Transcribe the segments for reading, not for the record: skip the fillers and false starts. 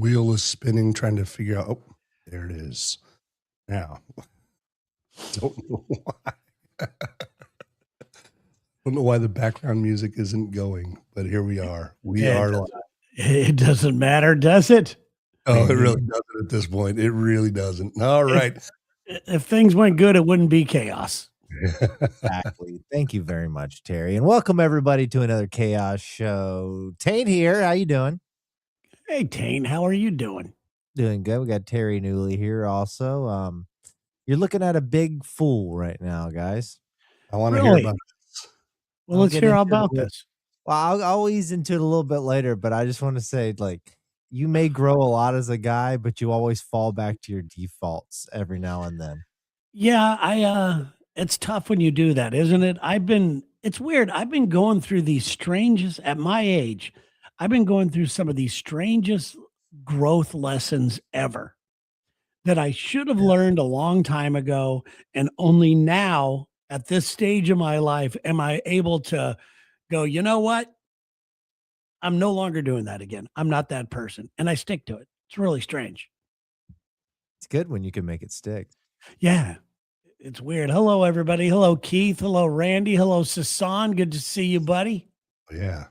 wheel is spinning, trying to figure out. Oh, there it is. Now, don't know why. Don't know why the background music isn't going, but here we are. We It are doesn't, live. it doesn't matter, does it? Oh, it really doesn't at this point. It really doesn't. All right. If things went good, it wouldn't be chaos. Exactly. Thank you very much, Terry. And welcome everybody to another Chaos Show. Taint here. How you doing? Hey, Taint, how are you doing? Doing good. We got Terry Newley here also. You're looking at a big fool right now, guys. I want to hear about this. Well, let's hear all about this. Well, I'll ease into it a little bit later, but I just want to say, like, you may grow a lot as a guy, but you always fall back to your defaults every now and then. Yeah, it's tough when you do that, isn't it? It's weird. I've been going through these strangest, at my age, I've been going through some of these strangest growth lessons ever that I should have learned a long time ago. And only now at this stage of my life am I able to go, you know what? I'm no longer doing that again. I'm not that person. And I stick to it. It's really strange. It's good when you can make it stick. Yeah. It's weird. Hello, everybody. Hello, Keith. Hello, Randy. Hello, Sasan. Good to see you, buddy. Yeah.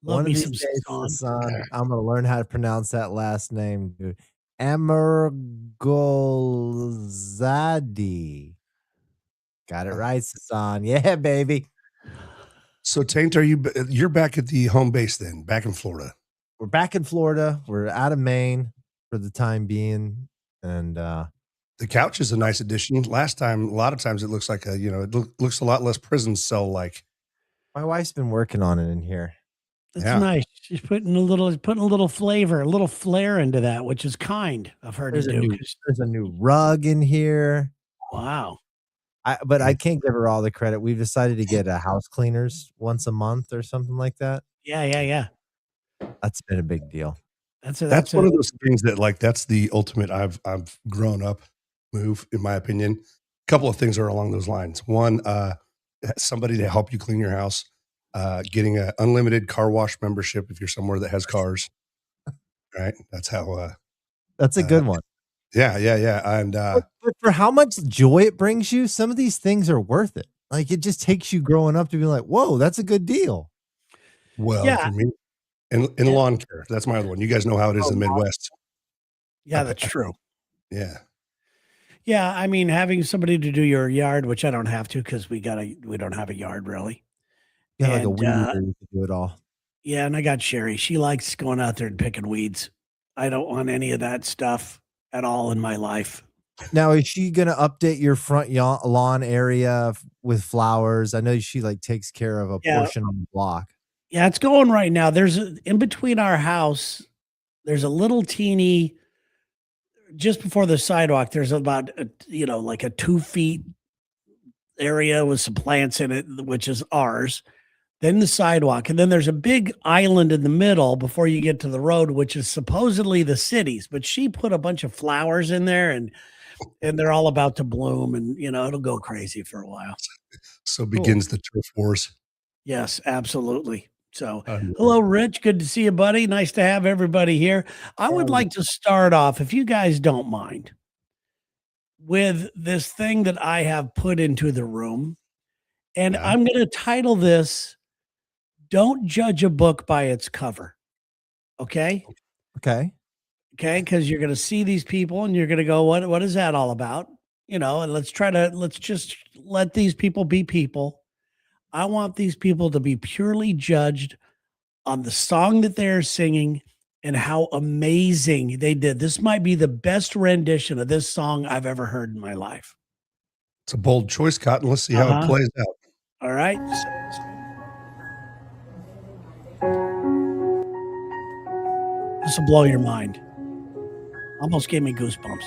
Love me some Sasan. I'm going to learn how to pronounce that last name, dude. Emergolzadi. Got it right, Sasan. Yeah, baby. So, Taint, you're back at the home base then, back in Florida? We're back in Florida. We're out of Maine for the time being. And the couch is a nice addition. Last time, a lot of times it looks like it looks a lot less prison cell like. My wife's been working on it in here. That's nice. She's putting a little flavor, a little flair into that, which is kind of her to do. There's a new rug in here. Wow. But I can't give her all the credit. We've decided to get a house cleaners once a month or something like that. Yeah. That's been a big deal. That's one of those things that, like, that's the ultimate I've grown up move, in my opinion. A couple of things are along those lines. One, somebody to help you clean your house, getting an unlimited car wash membership if you're somewhere that has cars. Right? That's how. That's a good one. Yeah. And but for how much joy it brings you, some of these things are worth it. Like, it just takes you growing up to be like, whoa, that's a good deal. Well, for me, and lawn care, that's my other one. You guys know how it is in the Midwest. Yeah, that's true. Yeah. Yeah, I mean, having somebody to do your yard, which I don't have to because we don't have a yard really. Yeah, like a weed eater, you can do it all. Yeah, and I got Sherry. She likes going out there and picking weeds. I don't want any of that stuff at all in my life. Now, is she going to update your front lawn area with flowers? I know she takes care of a portion on the block. Yeah, it's going right now. In between our house, there's a little teeny, just before the sidewalk, there's about, like a 2 feet area with some plants in it, which is ours. Then the sidewalk. And then there's a big island in the middle before you get to the road, which is supposedly the city's. But she put a bunch of flowers in there and they're all about to bloom. And, it'll go crazy for a while. So begins the turf wars. Yes, absolutely. So, hello, Rich. Good to see you, buddy. Nice to have everybody here. I would like to start off, if you guys don't mind, with this thing that I have put into the room. And I'm going to title this, Don't Judge a Book by Its Cover. Okay? Okay. Because you're going to see these people and you're going to go, what is that all about? And let's just let these people be people. I want these people to be purely judged on the song that they're singing and how amazing they did. This might be the best rendition of this song I've ever heard in my life. It's a bold choice, Cotton. Let's see how it plays out. All right. This will blow your mind. Almost gave me goosebumps.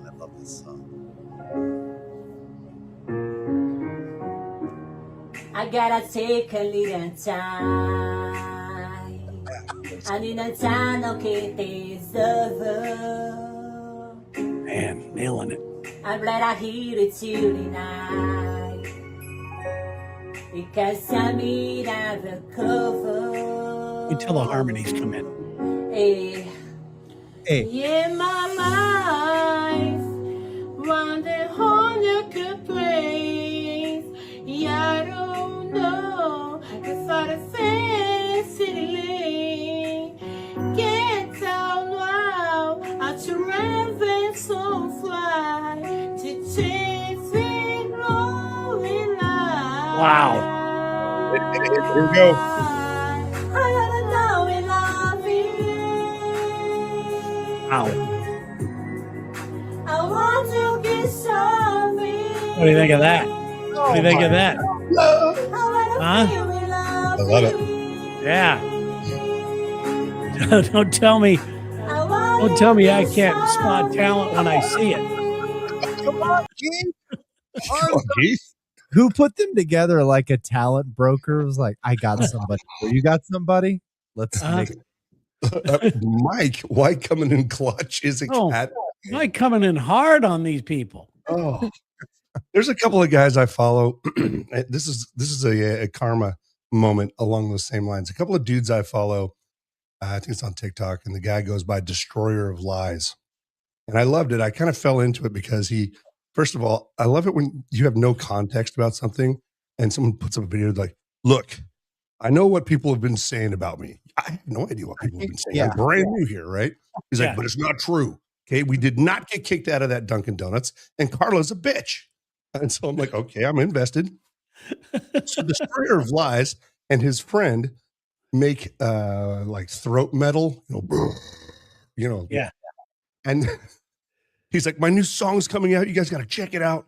I love this song. I gotta take a little time. I need a time, okay, it's over. Man, nailing it. I'm glad I hear it tonight. Because I mean I've recovered. until the harmonies come in. Hey, Hey, yeah, my life, one the whole good place. Yeah, I don't know if I'd facility get out now. I travel so fly to chase it rolling light. Wow. Here we go. I gotta know we love you. Wow. I want to get sorry. What do you think of that? What do you think of that? Huh? I love it. Yeah. Don't tell me I can't spot talent when I see it. come on, Keith. Come on, Keith. Who put them together like a talent broker? It was like, I got somebody. You got somebody? Let's Uh-huh. make Mike, why coming in clutch is a Oh. cat. Mike coming in hard on these people. Oh, there's a couple of guys I follow. This is a karma moment along those same lines. A couple of dudes I follow. I think it's on TikTok, and the guy goes by Destroyer of Lies, and I loved it. I kind of fell into it because first of all, I love it when you have no context about something, and someone puts up a video like, "Look, I know what people have been saying about me. I have no idea what people have been saying. I'm brand new here, right?" He's like, "But it's not true. Okay, we did not get kicked out of that Dunkin' Donuts, and Carla's a bitch." And so I'm like, okay, I'm invested. So Destroyer of Lies and his friend make like throat metal, Yeah. And he's like, "My new song's coming out. You guys got to check it out."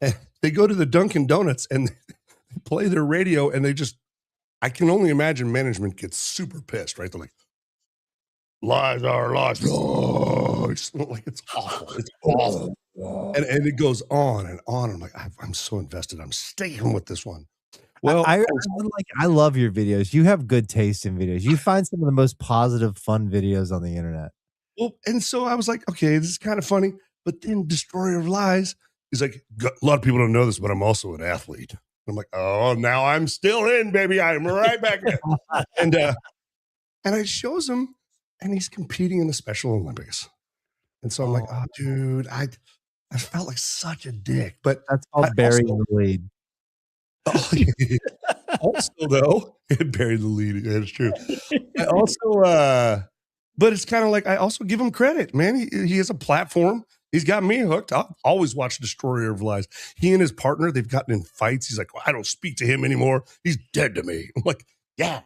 And they go to the Dunkin' Donuts and they play their radio, and I can only imagine management gets super pissed, right? They're like, "Lies are lies." Oh, it's like it's awful. It's awful. And it goes on and on. I'm like, I'm so invested. I'm staying with this one. Well, I love your videos. You have good taste in videos. You find some of the most positive, fun videos on the internet. and so I was like, okay, this is kind of funny. But then Destroyer of Lies, he's like, a lot of people don't know this, but I'm also an athlete. I'm like, oh, now I'm still in, baby. I'm right back in. And it shows him, and he's competing in the Special Olympics. And so I'm like, oh, dude, I felt like such a dick. But That's called burying the lead. Also, though, buried the lead. That's true. I also, but it's kind of like I also give him credit, man. He has a platform. He's got me hooked. I'll always watch Destroyer of Lies. He and his partner, they've gotten in fights. He's like, well, I don't speak to him anymore. He's dead to me. I'm like, yeah.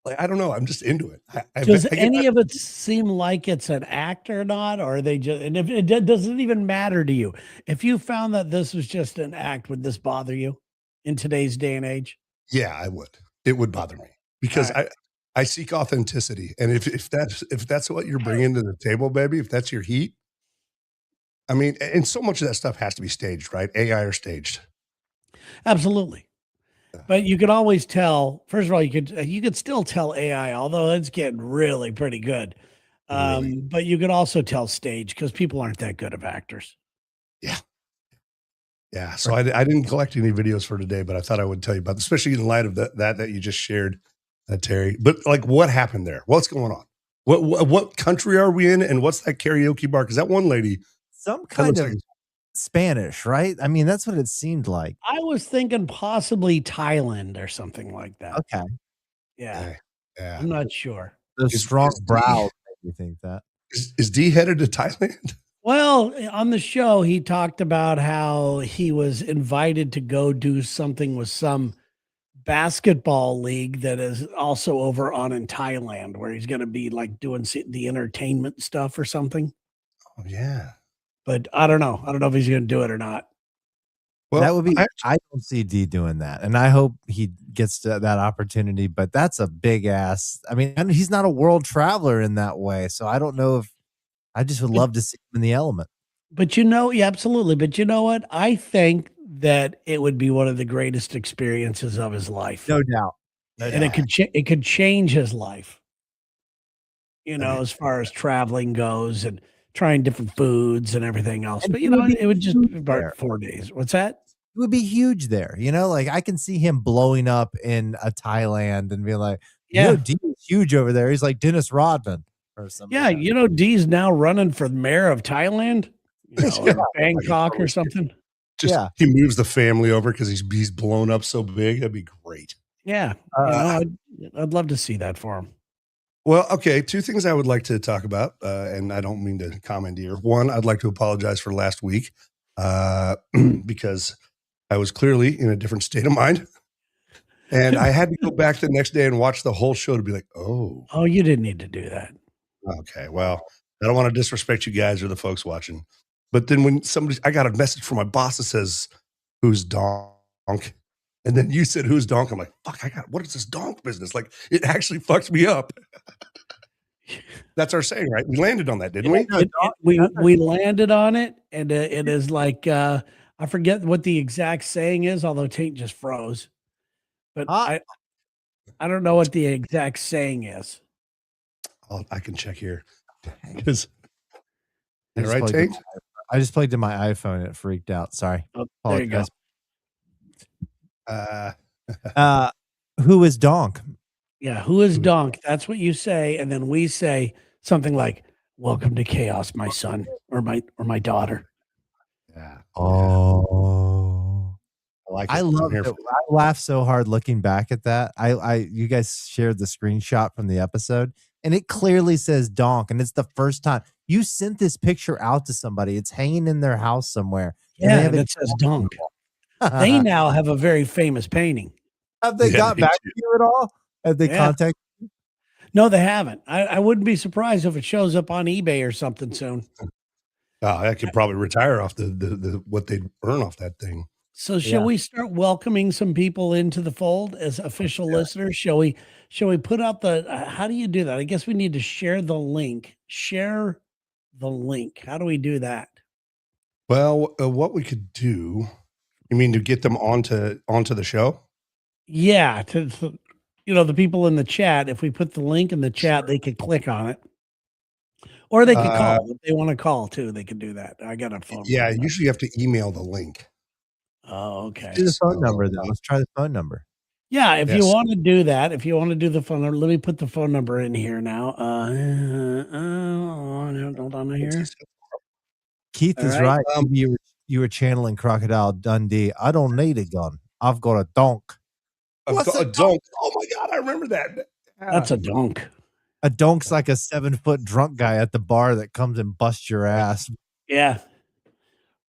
Like, I don't know. I'm just into it. Does any of it seem like it's an act or not? Or are they just, and if it doesn't even matter to you, if you found that this was just an act, would this bother you in today's day and age? Yeah, I would. It would bother me because I seek authenticity. And if that's what you're bringing to the table, baby, if that's your heat, I mean, and so much of that stuff has to be staged, right? AI or staged. Absolutely. But you could always tell, first of all, you could still tell AI, although it's getting really pretty good. Really? But you could also tell stage because people aren't that good of actors. Yeah. Yeah. So I didn't collect any videos for today, but I thought I would tell you about, especially in light of that you just shared, Terry. But like, what happened there? What's going on? What country are we in? And what's that karaoke bar? Because that one lady, some kind of Spanish, right? I mean, that's what it seemed like. I was thinking possibly Thailand or something like that. Okay. Yeah. Yeah. I'm not sure. Those strong brows make me think that. Is D headed to Thailand? Well, on the show, he talked about how he was invited to go do something with some basketball league that is also over on in Thailand, where he's going to be like doing the entertainment stuff or something. Oh, yeah. But I don't know. I don't know if he's going to do it or not. Well, that would be, I don't see D doing that. And I hope he gets to that opportunity, but that's a big ass. I mean, he's not a world traveler in that way. So I don't know if, I just would love to see him in the element. But yeah, absolutely. But you know what? I think that it would be one of the greatest experiences of his life. No doubt. And it could change his life. You know, as far as traveling goes and trying different foods and everything else. But you know, it would just be about 4 days. What's that? It would be huge there. You know, like I can see him blowing up in a Thailand and being like, Yeah. D is huge over there. He's like Dennis Rodman or something. Yeah, D's now running for the mayor of Thailand, Yeah. or Bangkok or something. Just he moves the family over because he's blown up so big. That'd be great. Yeah, I'd love to see that for him. Well, okay, 2 things I would like to talk about, and I don't mean to commandeer. One, I'd like to apologize for last week, because I was clearly in a different state of mind, and I had to go back the next day and watch the whole show to be like, "Oh, Oh, you didn't need to do that. okay, well, I don't wanna disrespect you guys or the folks watching." But then when I got a message from my boss that says, "Who's donk?" And then you said, "Who's donk?" I'm like, "Fuck, what is this donk business?" Like, it actually fucked me up. That's our saying, right? We landed on that, didn't we? We landed on it, and it is like, I forget what the exact saying is, although Taint just froze. But I don't know what the exact saying is. I can check here. 'Cause I just right, plugged Taint? I just plugged in my iPhone and it freaked out. Sorry. Oh, there you go. Who is donk? Yeah, who is donk? That's what you say, and then we say something like, "Welcome to chaos, my son or my daughter." Yeah. Oh. I I love it. I laughed so hard looking back at that. You guys shared the screenshot from the episode, and it clearly says donk, and it's the first time you sent this picture out to somebody. It's hanging in their house somewhere. Yeah, and it says donk. They now have a very famous painting. Have they got back to you at all? Have they contacted you? No, they haven't. I wouldn't be surprised if it shows up on eBay or something soon. I could probably retire off the what they'd earn off that thing. So shall we start welcoming some people into the fold as official listeners? Shall we put out how do you do that? I guess we need to share the link. Share the link. How do we do that? Well, what we could do, you mean to get them onto the show? Yeah, to the people in the chat, if we put the link in the chat, they could click on it. Or they could call. If they want to call too, they could do that. I got a phone. Yeah, usually you have to email the link. Oh, okay. Do the phone number then. Let's try the phone number. Yeah, if you want to do that, if you want to do the phone number, let me put the phone number in here now. Hold on here. Keith is right. You were channeling Crocodile Dundee. I don't need a gun. I've got a donk. What's a donk? Oh my God, I remember that. That's a donk. A donk's like a 7-foot drunk guy at the bar that comes and busts your ass. Yeah.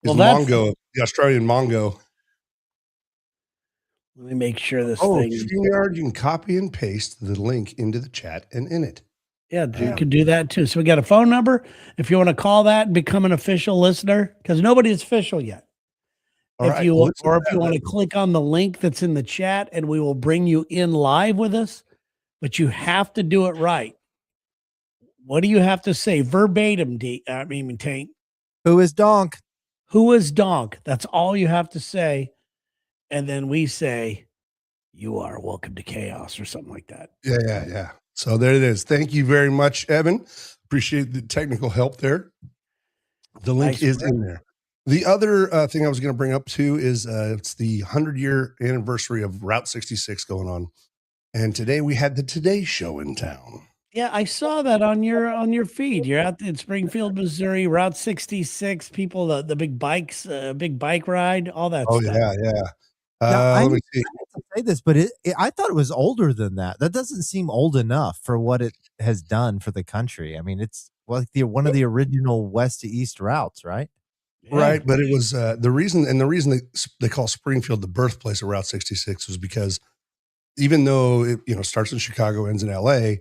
Well, Mongo, the Australian Mongo. Let me make sure this thing. StreamYard, you can copy and paste the link into the chat and in it. Yeah, you could do that too. So we got a phone number. If you want to call that and become an official listener, because nobody is official yet. If you want to click on the link that's in the chat, and we will bring you in live with us, but you have to do it right. What do you have to say verbatim? Taint. Who is donk? Who is donk? That's all you have to say. And then we say, "You are welcome to chaos," or something like that. Yeah. So there it is. Thank you very much, Evan. Appreciate the technical help there. The link is in there. The other thing I was going to bring up too is it's the 100-year anniversary of Route 66 going on, and today we had the Today Show in town. Yeah, I saw that on your feed. You're out in Springfield, Missouri, Route 66. People, the big bikes, big bike ride, all that stuff. Yeah. Let me see. I say this, but I thought it was older than that. That doesn't seem old enough for what it has done for the country. I mean, it's like one of the original west to east routes, right? Yeah. Right, but it was the reason they call Springfield the birthplace of Route 66 was because even though it starts in Chicago, ends in LA,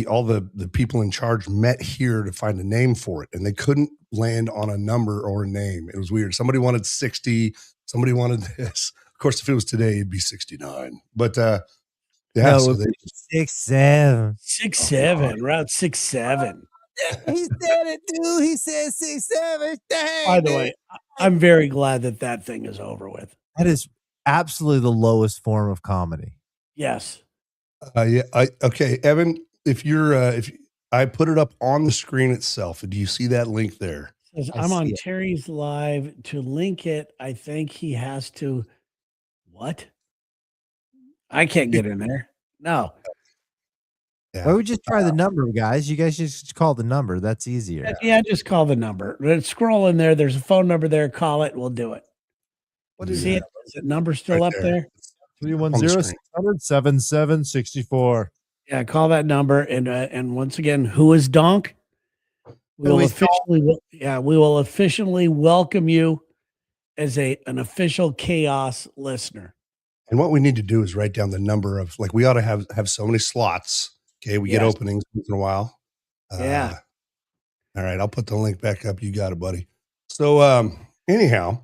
all the people in charge met here to find a name for it, and they couldn't land on a number or a name. It was weird. Somebody wanted 60, somebody wanted this. Of course, if it was today, it'd be 69. But so they 67. 67, Route 67. He said it, dude. He said 67. By the way, I'm very glad that thing is over with. That is absolutely the lowest form of comedy. Yes. Okay, Evan, if I put it up on the screen itself, do you see that link there? I'm on Terry's live. To link it, I think he has to. What? I can't get in there. No. Why Yeah. would you try the number, guys? You guys just call the number. That's easier. Yeah, just call the number. Scroll in there. There's a phone number there. Call it. We'll do it. What You is see that? it? Is that number still Right up there. there? On the screen. 310-600-7764. Yeah, call that number. And once again, who is Donk? We will we will officially welcome you as an official chaos listener. And what we need to do is write down the number of, like, we ought to have so many slots. Okay, we get Yes. openings once in a while. Yeah. All right, I'll put the link back up. You got it, buddy. So anyhow,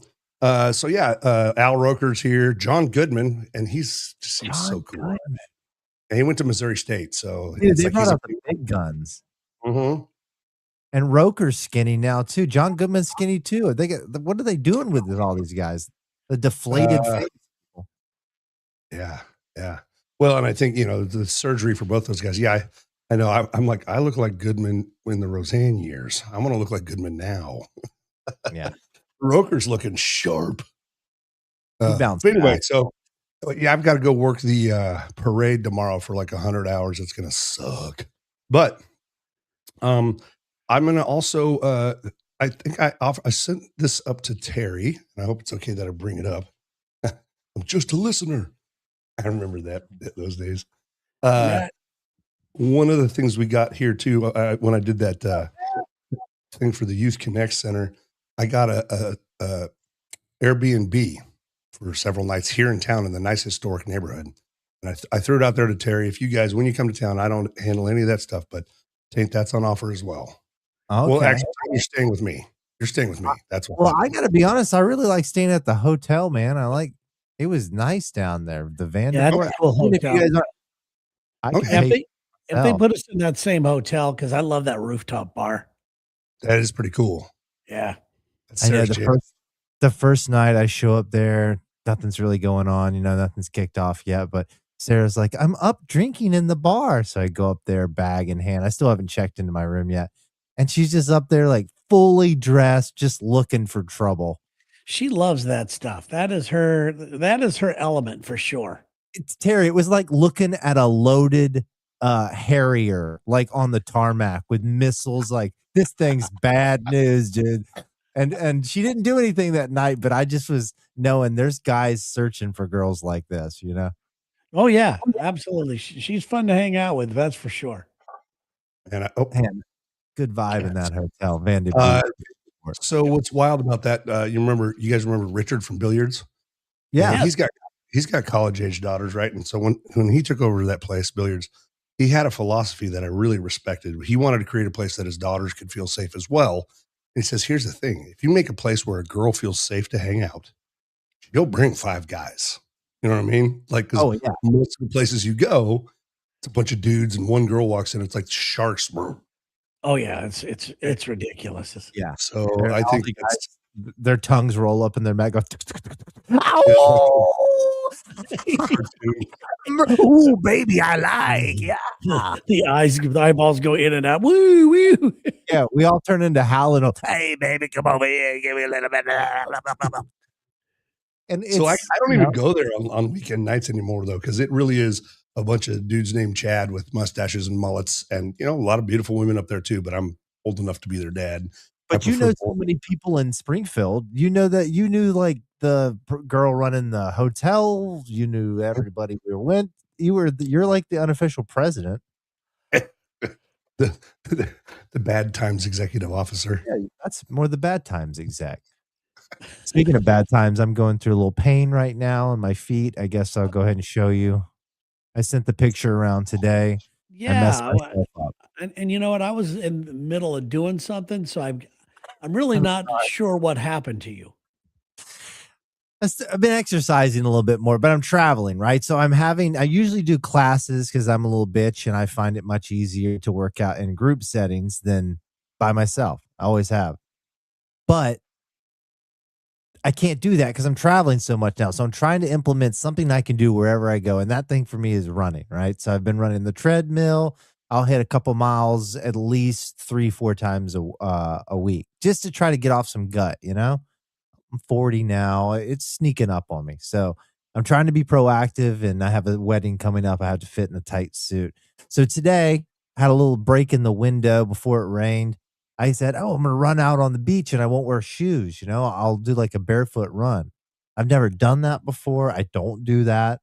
so yeah, Al Roker's here, John Goodman, and he's just seems so cool. Goodman. And he went to Missouri State, so Dude, it's they like brought he's out the big guns. Mhm. And Roker's skinny now too. John Goodman's skinny too. They get what are they doing with it, all these guys? The deflated face. Yeah, yeah. Well, and I think, you know, the surgery for both those guys. Yeah, I know. I'm like, I look like Goodman in the Roseanne years. I want to look like Goodman now. Yeah. Roker's looking sharp. He bounced But anyway, back. so yeah, I've got to go work the parade tomorrow for like 100 hours. It's gonna suck. But I'm gonna also I think I sent this up to Terry, and I hope it's okay that I bring it up. I'm just a listener. I remember those days. Yeah. One of the things we got here too, when I did that thing for the Youth Connect Center, I got a Airbnb for several nights here in town in the nice historic neighborhood. And I threw it out there to Terry. If you guys, when you come to town, I don't handle any of that stuff, but Taint, that's on offer as well. Okay. Well, actually, you're staying with me. You're staying with me. That's what. Well, I got to be honest. I really like staying at the hotel, man. It was nice down there. The Vanderbilt. That's a cool hotel. If they put us in that same hotel, because I love that rooftop bar. That is pretty cool. Yeah. That's I know Sarah's the first night I show up there, nothing's really going on. You know, nothing's kicked off yet. But Sarah's like, I'm up drinking in the bar. So I go up there, bag in hand. I still haven't checked into my room yet. And she's just up there, like fully dressed, just looking for trouble. She loves that stuff. That is her element for sure. It's Terry. It was like looking at a loaded Harrier, like on the tarmac with missiles. Like, this thing's bad news, dude. And she didn't do anything that night, but I just was knowing there's guys searching for girls like this, you know? Oh yeah, absolutely. She's fun to hang out with. That's for sure. And man, good vibe in that hotel, Vanderbilt. So what's wild about that? You guys remember Richard from Billiards? Yeah, he's got college age daughters, right? And so when he took over that place, Billiards, he had a philosophy that I really respected. He wanted to create a place that his daughters could feel safe as well. And he says, here's the thing: if you make a place where a girl feels safe to hang out, she'll bring 5 guys. You know what I mean? Like, because most of the places you go, it's a bunch of dudes and one girl walks in. It's like sharks. Oh yeah, it's ridiculous. Yeah. So I think their tongues roll up in their mouth. Go, ooh, baby, I like. Yeah. The eyeballs go in and out. Woo, woo. Yeah, we all turn into howling. Hey, baby, come over here. Give me a little bit. And so I don't even go there on weekend nights anymore, though, because it really is a bunch of dudes named Chad with mustaches and mullets, and a lot of beautiful women up there too. But I'm old enough to be their dad. But you know so many people in Springfield. You know that you knew like the girl running the hotel. You knew everybody we went. You're like the unofficial president. the bad times executive officer. Yeah, that's more the bad times exec. Speaking of bad times, I'm going through a little pain right now in my feet. I guess I'll go ahead and show you. I sent the picture around today. Yeah, I messed myself up. And you know what? I was in the middle of doing something, so I'm really not sure what happened to you. I've been exercising a little bit more, but I'm traveling, right? So I usually do classes because I'm a little bitch and I find it much easier to work out in group settings than by myself. I always have. But I can't do that because I'm traveling so much now. So I'm trying to implement something I can do wherever I go. And that thing for me is running, right? So I've been running the treadmill. I'll hit a couple miles at least 3-4 times a week just to try to get off some gut, I'm 40 now. It's sneaking up on me. So I'm trying to be proactive, and I have a wedding coming up. I have to fit in a tight suit. So today, I had a little break in the window before it rained. I said, "Oh, I'm gonna run out on the beach, and I won't wear shoes. I'll do like a barefoot run." I've never done that before. I don't do that,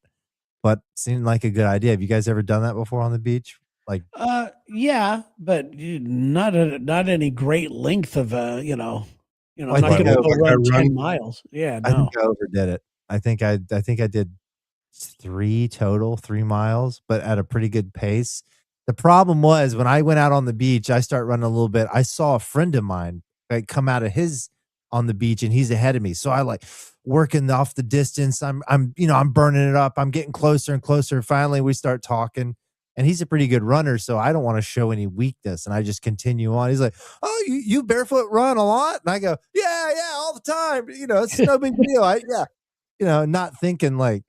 but seemed like a good idea. Have you guys ever done that before on the beach? Like, Yeah, but not any great length of well, I not think gonna go like I run 10 run. miles. Yeah, I think no. I overdid it. I think I did 3 miles, but at a pretty good pace. The problem was when I went out on the beach, I start running a little bit. I saw a friend of mine like come out of his on the beach and he's ahead of me. So I like working off the distance. I'm burning it up. I'm getting closer and closer. And finally we start talking. And he's a pretty good runner, so I don't want to show any weakness. And I just continue on. He's like, "Oh, you barefoot run a lot?" And I go, "Yeah, yeah, all the time. It's no big deal." Not thinking like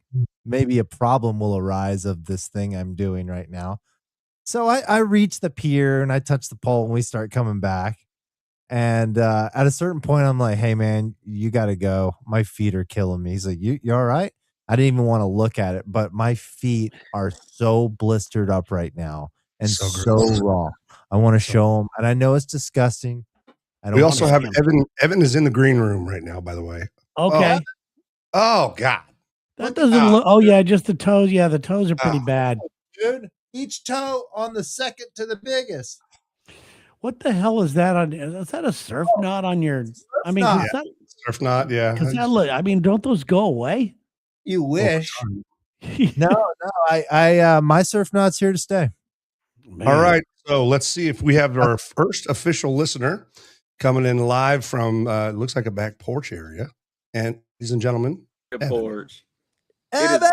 maybe a problem will arise of this thing I'm doing right now. So I reach the pier and I touch the pole and we start coming back. And at a certain point, I'm like, "Hey man, you got to go. My feet are killing me." He's like, "You all right?" I didn't even want to look at it, but my feet are so blistered up right now and So so gross. raw. I want to show them, and I know it's disgusting. I We don't want also to. have Evan. Evan is in the green room right now, by the way. Okay. Oh God. That Look doesn't out, look. Oh yeah, just the toes. Yeah, the toes are pretty oh, bad. Dude, each toe on the second to the biggest. What the hell is that on? Is that a surf knot on your? I mean, knot. because surf knot. Yeah. that look. I mean, don't those go away? You Over wish. time. No, my surf knot's here to stay. Man. All right. So let's see if we have our first official listener coming in live from looks like a back porch area. And ladies and gentlemen, A Evan. porch. Evan!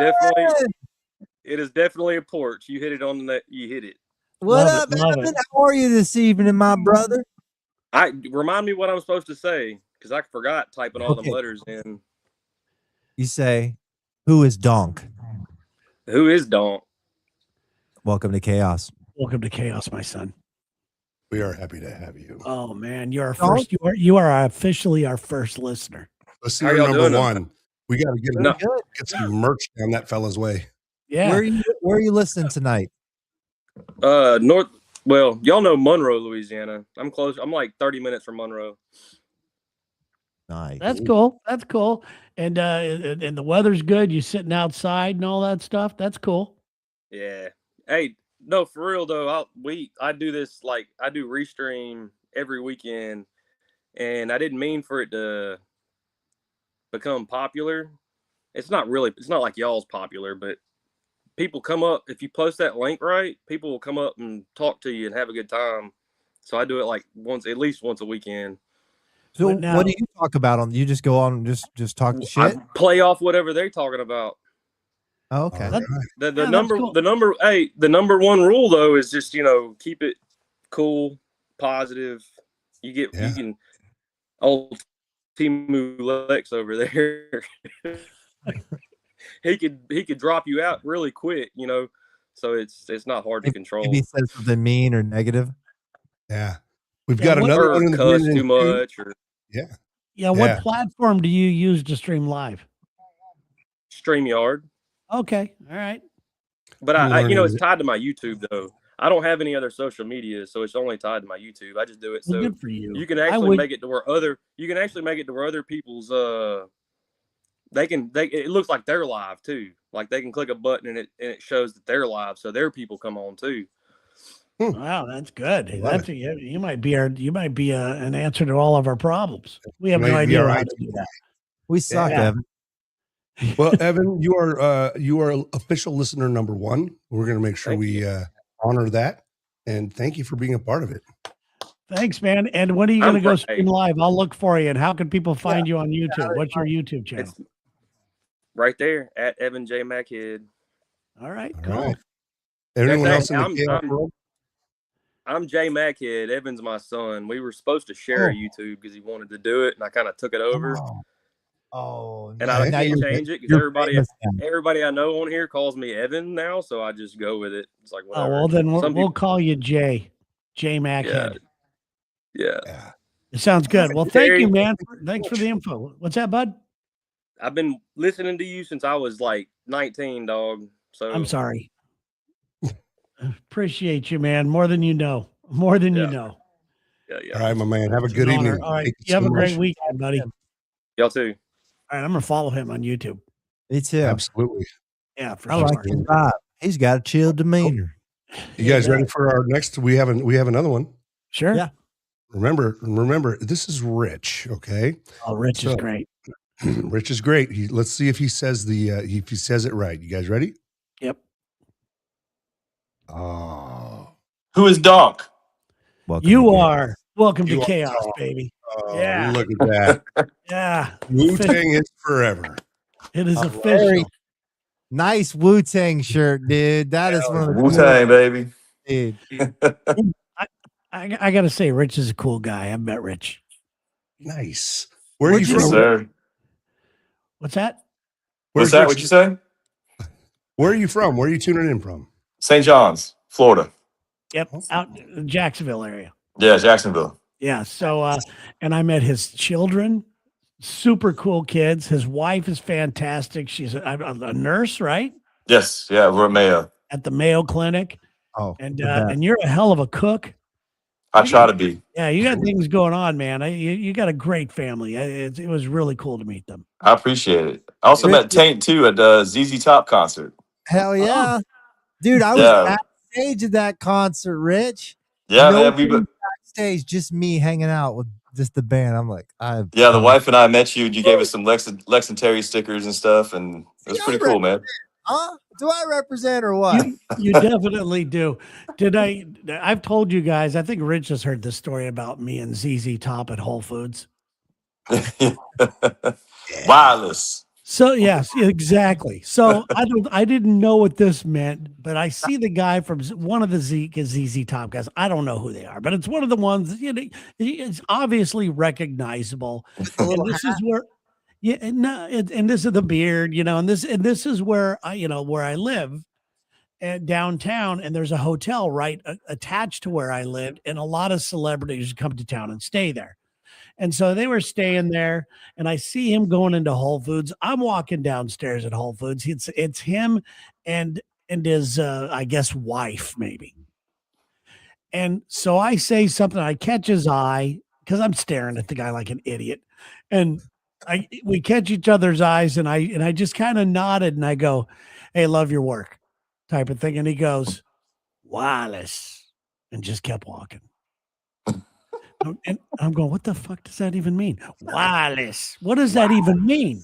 It is definitely a porch. You hit it on the net. You hit it. What Love up, it, love Evan? it. How are you this evening, my brother? I remind me what I'm supposed to say because I forgot typing all them Okay. letters in. You say, "Who is Donk?" Who is Donk? Welcome to Chaos. Welcome to Chaos, my son. We are happy to have you. Oh man, you're our first. You are officially our first listener. Let's see How your y'all number doing? one. We got to get some merch down that fella's way. Yeah. Where are you listening tonight? North. Well, y'all know Monroe, Louisiana. I'm close. I'm like 30 minutes from Monroe. Nice. That's cool. That's cool. And the weather's good. You sitting outside and all that stuff. That's cool. Yeah. Hey, no, for real though. I do this like I do restream every weekend, and I didn't mean for it to become popular. It's not like y'all's popular, but people come up if you post that link right. People will come up and talk to you and have a good time. So I do it like at least once a weekend. So Now- what do you talk about you just go on and just talk shit? I play off whatever they're talking about. Oh, okay. The Yeah, number cool. the number one rule though is just keep it cool, positive. You can old Timu Lex over there. he could drop you out really quick, so it's not hard to control. Maybe he says something mean or negative. Yeah. We've got another one in the cuss green too much or Yeah. What platform do you use to stream live? StreamYard. Okay. All right. But it's tied to my YouTube though. I don't have any other social media, so it's only tied to my YouTube. I just do it so good for you. You can actually make it to where other people's it looks like they're live too. Like they can click a button and it shows that they're live, so their people come on too. Wow, that's good. You might be an answer to all of our problems. We have no idea how to do that. We suck, Evan. Well, Evan, you are official listener number one. We're going to make sure we honor that, and thank you for being a part of it. Thanks, man. And when are you going to go stream live? I'll look for you. And how can people find you on YouTube? What's your YouTube channel? It's right there at Evan J. Mackhead. All right, All cool. right. Anyone else in the chaos world? I'm Jay Mackhead. Evan's my son. We were supposed to share YouTube because he wanted to do it, and I kind of took it over. And I can't change it because everybody I know on here calls me Evan now, so I just go with it. It's like whatever. Oh well, then we'll call you Jay Mackhead. Yeah. It sounds good. Well, thank you, man. Thanks for the info. What's that, bud? I've been listening to you since I was like 19, dog. So I'm sorry. Appreciate you, man. More than you know. More than you know. All right, my man. Have a It's good an honor. evening. All right. Thank You so have a great much. weekend, buddy. All Y'all too. right. I'm going to follow him on YouTube. Me too. Absolutely. Yeah, for I sure. like his vibe. He's got a chill demeanor. You guys ready for our next? We have another one. Sure. Yeah. Remember, this is Rich. Okay. Oh, Rich is great. Rich is great. Let's see if he says if he says it right. You guys ready? Yep. Oh, Who is Doc? Welcome You to are. Welcome You to are chaos, Tom. baby. oh, Yeah. look at that. Yeah. Wu-Tang is forever. It is Very official. nice Wu-Tang shirt, dude. That is one of the Wu-Tang, baby. dude. I got to say, Rich is a cool guy. I've met Rich. Nice. Where are Where'd you you Yes, from? know- sir. What's that? What's Where's that? Rich- What you say? Where are you from? Where are you tuning in from? St. John's, Florida. Yep. Out in the Jacksonville area. Yeah, Jacksonville. Yeah. So, and I met his children, super cool kids. His wife is fantastic. She's a nurse, right? Yes, yeah, we're at Mayo. At the Mayo Clinic. Oh, And the best. and you're a hell of a cook. I try to be. Yeah, you got things going on, man. You got a great family. It was really cool to meet them. I appreciate it. I also met Taint too at the ZZ Top concert. Hell yeah. Dude, I was Yeah. backstage at that concert, Rich. Yeah, No man. one backstage, just me hanging out with just the band. I'm like, The wife and I met you, and you gave us some Lex and Terry stickers and stuff, and it was pretty cool, man. huh? Do I represent or what? You definitely do. I've told you guys, I think Rich has heard this story about me and ZZ Top at Whole Foods. Wireless. So yes, exactly. So I didn't know what this meant, but I see the guy from one of the ZZ Top guys. I don't know who they are, but it's one of the ones, it's obviously recognizable. And this is where and this is the beard, and this is where where I live at downtown, and there's a hotel right attached to where I lived, and a lot of celebrities come to town and stay there. And so they were staying there, and I see him going into Whole Foods. I'm walking downstairs at Whole Foods. It's him and his I guess wife maybe. And so I say something, I catch his eye because I'm staring at the guy like an idiot. And we catch each other's eyes, and I just kind of nodded and I go, "Hey, love your work," type of thing. And he goes, "Wireless," and just kept walking. And I'm going, what the fuck does that even mean? Wireless. What does that even mean?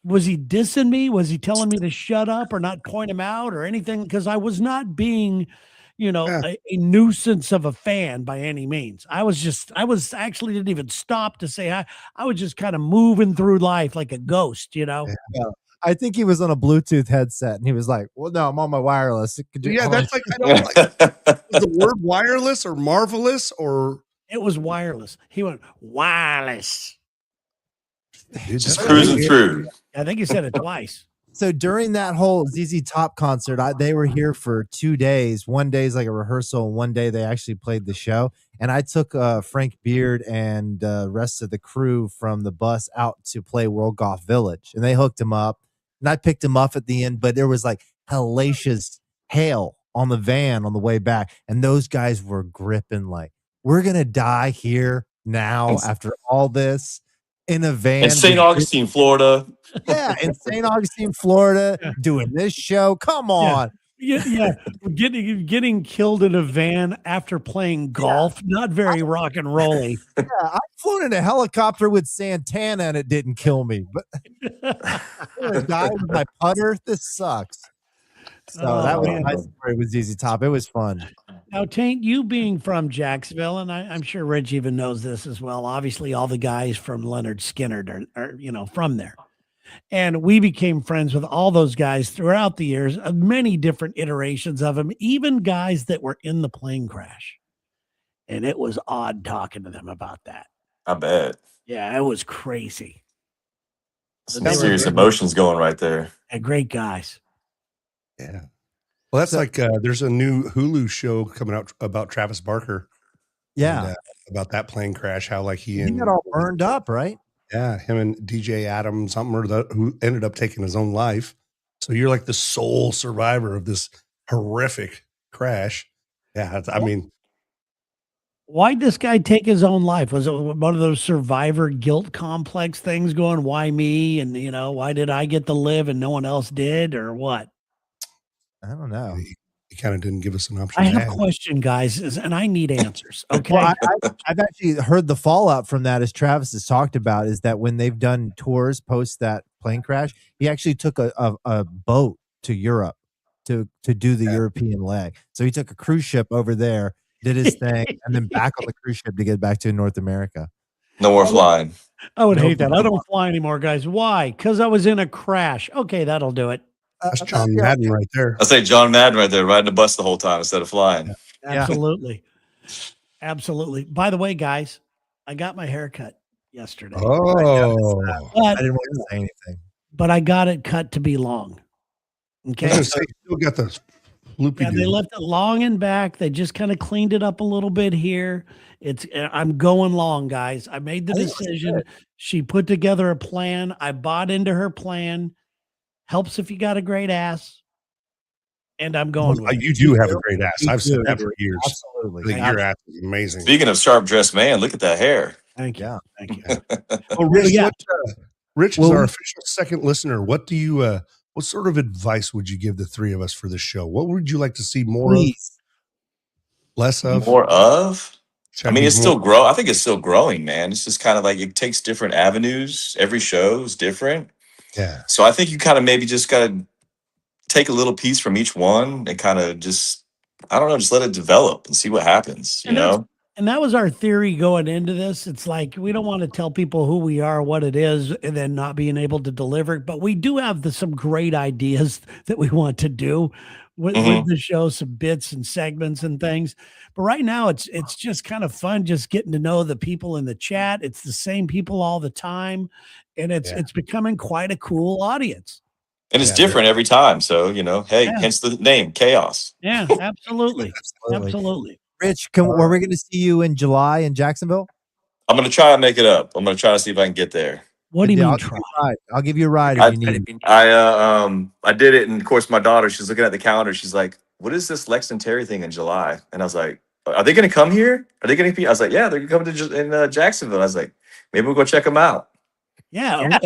Was he dissing me? Was he telling me to shut up or not point him out or anything? Because I was not being, a nuisance of a fan by any means. I actually didn't even stop to say hi. I was just kind of moving through life like a ghost, Yeah. I think he was on a Bluetooth headset and he was like, well, no, I'm on my wireless. That's like, I don't like the word wireless or marvelous or. It was wireless. He went wireless. Just cruising through. I think he said it twice. So during that whole ZZ Top concert, they were here for 2 days. One day is like a rehearsal, and one day they actually played the show. And I took Frank Beard and the rest of the crew from the bus out to play World Golf Village, and they hooked him up. And I picked him up at the end, but there was like hellacious hail on the van on the way back, and those guys were gripping like, we're gonna die here now after all this in a van in St. Augustine, Florida. Yeah, in St. Augustine, Florida, doing this show. Come on. Yeah. Getting killed in a van after playing golf, not very rock and rolly. Yeah, I flew in a helicopter with Santana and it didn't kill me. But I'm gonna die with my putter. This sucks. So that was my story with ZZ Top. It was fun. Now, Taint, you being from Jacksonville, and I'm sure Rich even knows this as well. Obviously, all the guys from Leonard Skinner are from there. And we became friends with all those guys throughout the years, many different iterations of them, even guys that were in the plane crash. And it was odd talking to them about that. I bet. Yeah, it was crazy. Some serious emotions going right there. And great guys. Yeah. Well, that's there's a new Hulu show coming out about Travis Barker. Yeah. And, about that plane crash, how like he got all burned up, right? Yeah, him and DJ Adam, something or the who ended up taking his own life. So you're like the sole survivor of this horrific crash. Yeah, I mean, Why'd this guy take his own life? Was it one of those survivor guilt complex things going, why me? And, why did I get to live and no one else did or what? I don't know. he kind of didn't give us an option I to have add. questions, guys, and I need answers. Okay. Well, I've actually heard the fallout from that, as Travis has talked about, is that when they've done tours post that plane crash, he actually took a boat to Europe to do the European leg. So he took a cruise ship over there, did his thing, and then back on the cruise ship to get back to North America. No more flying. I would hate that. I don't fly anymore, guys. Why? Because I was in a crash. Okay, that'll do it. That's John Madden right there. I say John Madden right there, riding the bus the whole time instead of flying. Absolutely. Absolutely. By the way, guys, I got my hair cut yesterday. Oh, I didn't want to say anything. But I got it cut to be long. Okay. I was gonna say, you still got the loopy. Yeah, they left it long and back. They just kind of cleaned it up a little bit here. I'm going long, guys. I made the decision. She put together a plan. I bought into her plan. Helps if you got a great ass. And I'm going with you do have a great ass. I've said that for years. Absolutely. I think your ass is amazing. Speaking of sharp dressed man, look at that hair. Thank you. Yeah. Thank you. Well, Rich, Yeah. Rich is our official second listener. What do you what sort of advice would you give the three of us for the show? What would you like to see more of? Less of? More of? I mean, it's more? still grow. I think it's still growing, man. It's just kind of like it takes different avenues. Every show is different. Yeah. So I think you kind of maybe just got to take a little piece from each one and kind of just, I don't know, just let it develop and see what happens, you know? And that was our theory going into this. It's like, we don't want to tell people who we are, what it is, and then not being able to deliver. But we do have some great ideas that we want to do with the show, some bits and segments and things. But right now it's just kind of fun, just getting to know the people in the chat. It's the same people all the time. And it's becoming quite a cool audience. And it's different every time. So, hey, hence the name, Chaos. Yeah, absolutely. Absolutely. Rich, are we going to see you in July in Jacksonville? I'm going to try and make it up. I'm going to try to see if I can get there. What do you mean try? I'll give you a ride if you need. I did it, and of course my daughter, she's looking at the calendar. She's like, "What is this Lex and Terry thing in July?" And I was like, "Are they going to come here? Are they going to be?" I was like, "Yeah, they're coming to Jacksonville." I was like, "Maybe we'll go check them out." Yeah,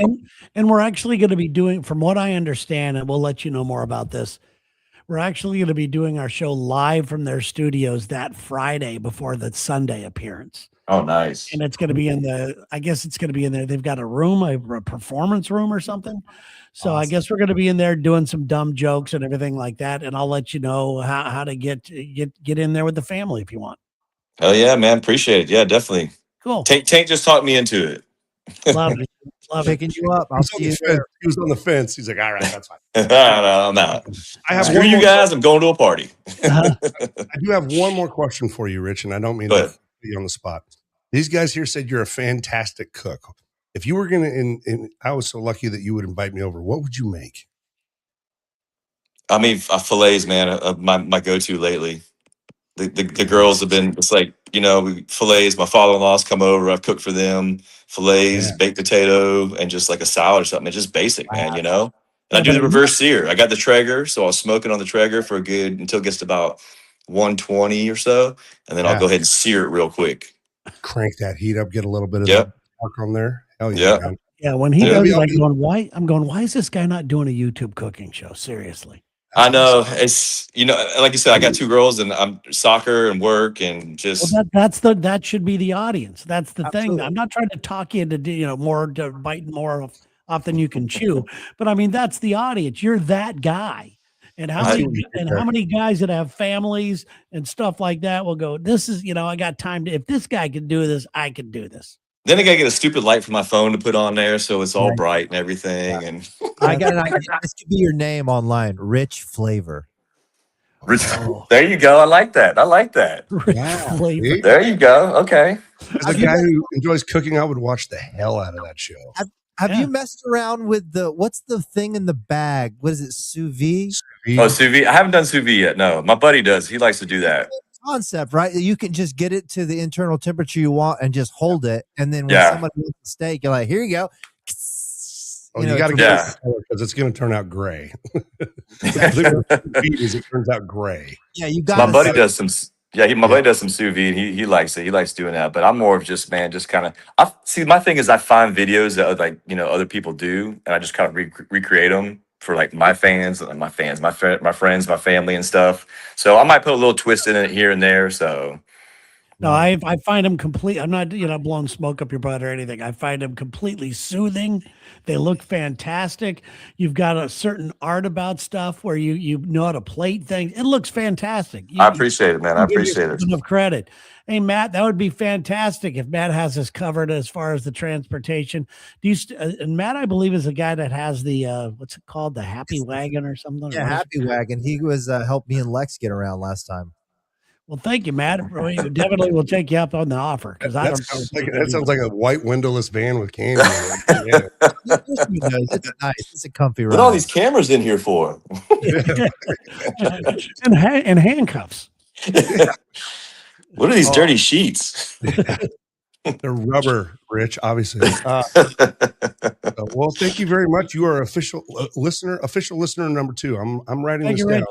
and we're actually going to be doing, from what I understand, and we'll let you know more about this. We're actually going to be doing our show live from their studios that Friday before the Sunday appearance. Oh, nice. And it's going to be I guess it's going to be in there. They've got a room, a performance room or something. So awesome. I guess we're going to be in there doing some dumb jokes and everything like that. And I'll let you know how to get in there with the family if you want. Hell yeah, man. Appreciate it. Yeah, definitely. Cool. Tank just talked me into it. Love it. Picking you up. I'll see you there. He was on the fence. He's like, all right, that's fine. No, I'm out. Screw you guys. I'm going to a party. I do have one more question for you, Rich, and I don't mean to put you on the spot. These guys here said you're a fantastic cook. If you were going to, I was so lucky that you would invite me over, what would you make? I mean, fillets, man, my go-to lately. The girls have been, it's like, fillets, my father-in-law's come over, I've cooked for them, fillets, baked potato, and just like a salad or something. It's just basic, man, And I do the reverse sear. I got the Traeger, so I'll smoke it on the Traeger for until it gets to about 120 or so, and then I'll go ahead and sear it real quick. Crank that heat up, get a little bit of that spark on there. Hell yeah, man. Yeah, when he does, I'm going, why is this guy not doing a YouTube cooking show? Seriously. I know it's like you said, I got two girls and I'm soccer and work and just that should be the audience. That's the thing. I'm not trying to talk you into more to bite more off than you can chew, but I mean that's the audience. You're that guy. And how many guys that have families and stuff like that will go, this is, I got time if this guy can do this, I can do this. Then I gotta get a stupid light for my phone to put on there so it's all bright and everything. And I got an idea. This could be your name online, Rich Flavor. There you go. I like that. Rich Flavor. There you go. Okay. As a guy who enjoys cooking, I would watch the hell out of that show. Have you messed around with what's the thing in the bag? What is it, sous vide? Oh, sous vide. I haven't done sous vide yet. No, my buddy does. He likes to do that. concept, right? You can just get it to the internal temperature you want and just hold it. And then when Yeah. somebody wants a steak, you're like, here you go. Oh, you got to get it because it's going to turn out gray. It turns out gray. Yeah, you got. My buddy does some. Yeah, my buddy does some sous vide. He likes it. He likes doing that. But I'm more of just kind of. I see. My thing is, I find videos that like other people do, and I just kind of recreate them for like my fans, my friends, my family, and stuff. So I might put a little twist in it here and there. So. No, I find them complete. I'm not, blowing smoke up your butt or anything. I find them completely soothing. They look fantastic. You've got a certain art about stuff where you know how to plate things. It looks fantastic. I appreciate it, man. I appreciate it. Enough credit. Hey, Matt, that would be fantastic if Matt has us covered as far as the transportation. Do you? And Matt, I believe, is the guy that has the what's it called, the Happy Wagon or something. Yeah, Happy Wagon. He was helped me and Lex get around last time. Well, thank you, Matt. We definitely will take you up on the offer because I don't know. That sounds like a white windowless van with candy. Yeah. It's nice. It's a comfy ride. What are all these cameras in here for? and handcuffs. What are these dirty sheets? They're rubber, Rich, obviously. Well, thank you very much. You are official listener number 2. I'm writing this down.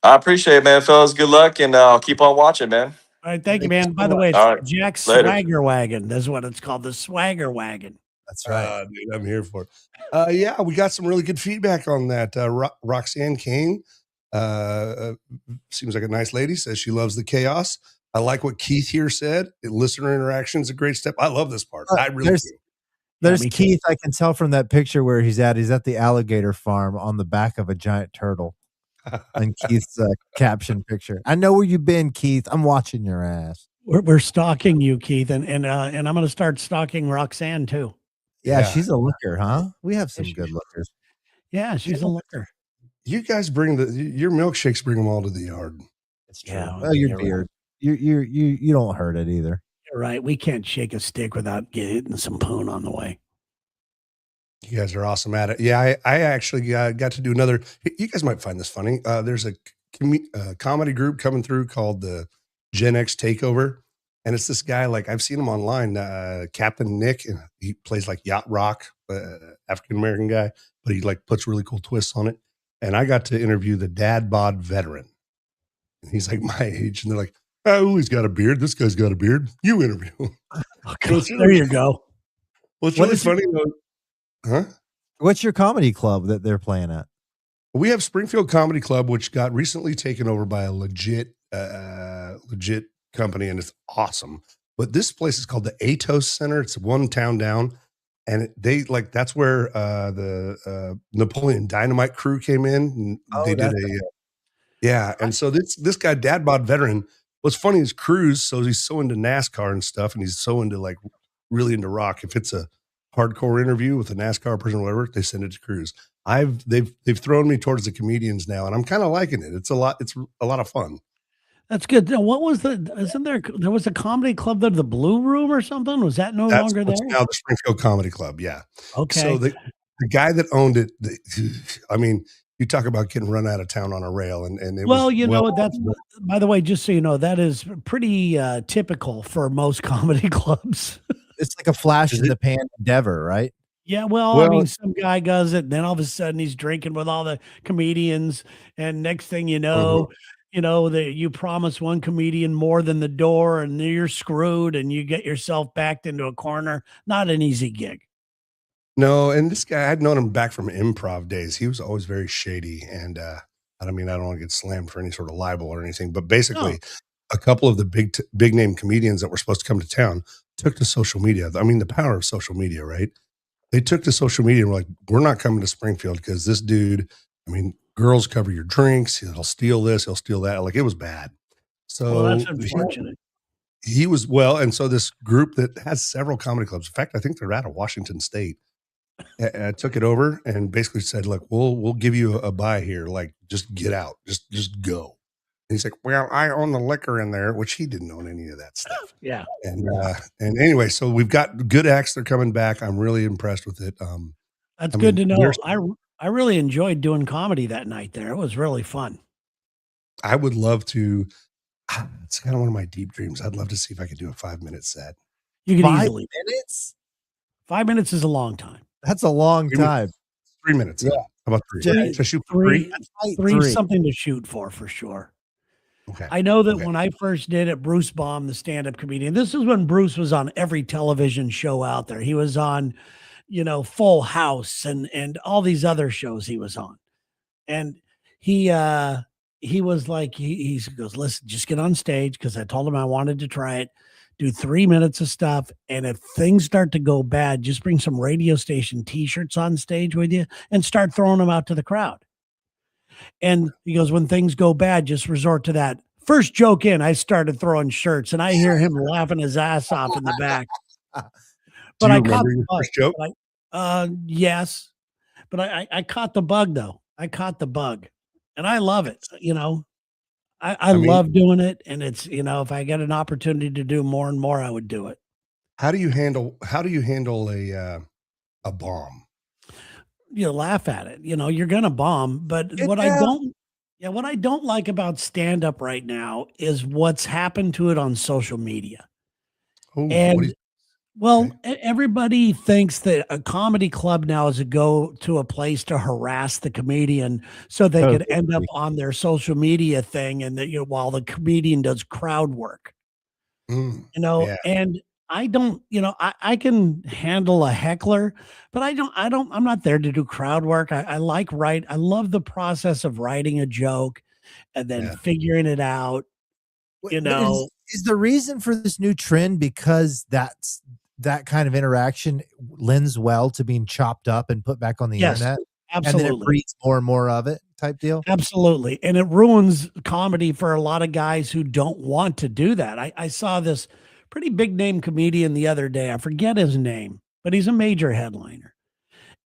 I appreciate it, man, fellas. Good luck, and I'll keep on watching, man. All right, thank you, man. By the way, it's Jack's Swagger Wagon. That's what it's called, the Swagger Wagon. That's right. Dude, I'm here for it. Yeah, we got some really good feedback on that. Roxanne Kane seems like a nice lady, says she loves the chaos. I like what Keith here said. Listener interaction is a great step. I love this part. I really do. There's Keith. I can tell from that picture where he's at. He's at the alligator farm on the back of a giant turtle. And Keith's caption picture. I know where you've been, Keith. I'm watching your ass. We're stalking you, Keith, and I'm going to start stalking Roxanne too. Yeah, she's a looker, huh? We have some good lookers. Yeah, she's a looker. You guys bring your milkshakes. Bring them all to the yard. It's true. Yeah, well, your beard. Right. You don't hurt it either. You're right. We can't shake a stick without getting some poon on the way. You guys are awesome at it. Yeah, I actually got to do another. You guys might find this funny. There's a comedy group coming through called the Gen X Takeover, and it's this guy. Like I've seen him online, Captain Nick, and he plays like yacht rock, African American guy, but he like puts really cool twists on it. And I got to interview the dad bod veteran, and he's like my age, and they're like, "Oh, he's got a beard. This guy's got a beard. You interview him." There you go. Well, it's really funny though. Huh? What's your comedy club that they're playing at? We have Springfield Comedy Club, which got recently taken over by a legit company, and it's awesome. But this place is called the Atos Center. It's one town down, and that's where the Napoleon Dynamite crew came in. And they did and so this guy, Dad Bod Veteran, what's funny is Cruz. So he's so into NASCAR and stuff, and he's so into like really into rock. If it's a hardcore interview with a NASCAR person or whatever, they send it to Cruz. They've thrown me towards the comedians now, and I'm kind of liking it. It's a lot of fun. That's good. What was there was a comedy club there, the Blue Room or something? Was that longer there? Now the Springfield Comedy Club. Yeah. Okay. So the guy that owned it, I mean, you talk about getting run out of town on a rail, and it that's, by the way, just so you know, that is pretty typical for most comedy clubs. It's like a flash in the pan endeavor, right? Yeah, well, I mean, some guy does it, and then all of a sudden he's drinking with all the comedians, and next thing you know, that you promise one comedian more than the door, and you're screwed, and you get yourself backed into a corner. Not an easy gig. No, and this guy, I'd known him back from improv days. He was always very shady, and I don't want to get slammed for any sort of libel or anything, but basically, a couple of the big name comedians that were supposed to come to town took to social media. I mean, the power of social media, right? They took to social media and were like, we're not coming to Springfield because this dude, I mean, girls cover your drinks. He'll steal this, he'll steal that. Like, it was bad. So that's unfortunate. He was, and so this group that has several comedy clubs, in fact, I think they're out of Washington State, took it over and basically said, look, we'll give you a buy here. Like, just get out, just go. And he's like, well, I own the liquor in there, which he didn't own any of that stuff. Yeah. And anyway, so we've got good acts. They're coming back. I'm really impressed with it. That's good to know. I really enjoyed doing comedy that night there. It was really fun. I would love to It's kind of one of my deep dreams. I'd love to see if I could do a 5-minute set. You could 5 easily. minutes? 5 minutes is a long time. That's a long 3 minutes. time. 3 minutes. Yeah. How about 3? Yeah. Should I shoot for 3? Three, something to shoot for sure. Okay. I know that when I first did it, Bruce Baum, the stand-up comedian, this is when Bruce was on every television show out there. He was on, Full House and all these other shows he was on. And he was like, he goes, listen, just get on stage, because I told him I wanted to try it. Do 3 minutes of stuff, and if things start to go bad, just bring some radio station T-shirts on stage with you and start throwing them out to the crowd. And he goes, when things go bad, just resort to that. First joke in, I started throwing shirts, and I hear him laughing his ass off in the back. But I caught your first joke. Yes, but I caught the bug though. I caught the bug, and I love it. I mean, love doing it, and it's if I get an opportunity to do more and more, I would do it. How do you handle a bomb? You laugh at it. You're gonna bomb, but what I don't like about stand up right now is what's happened to it on social media. Oh, and everybody thinks that a comedy club now is a go to a place to harass the comedian so they could end up on their social media thing, and that while the comedian does crowd work. And I don't, I can handle a heckler, but I'm not there to do crowd work. I love the process of writing a joke and then figuring it out. Is the reason for this new trend because that kind of interaction lends well to being chopped up and put back on the internet? Absolutely. And then it breeds more and more of it type deal? Absolutely. And it ruins comedy for a lot of guys who don't want to do that. I saw this pretty big name comedian the other day. I forget his name, but he's a major headliner.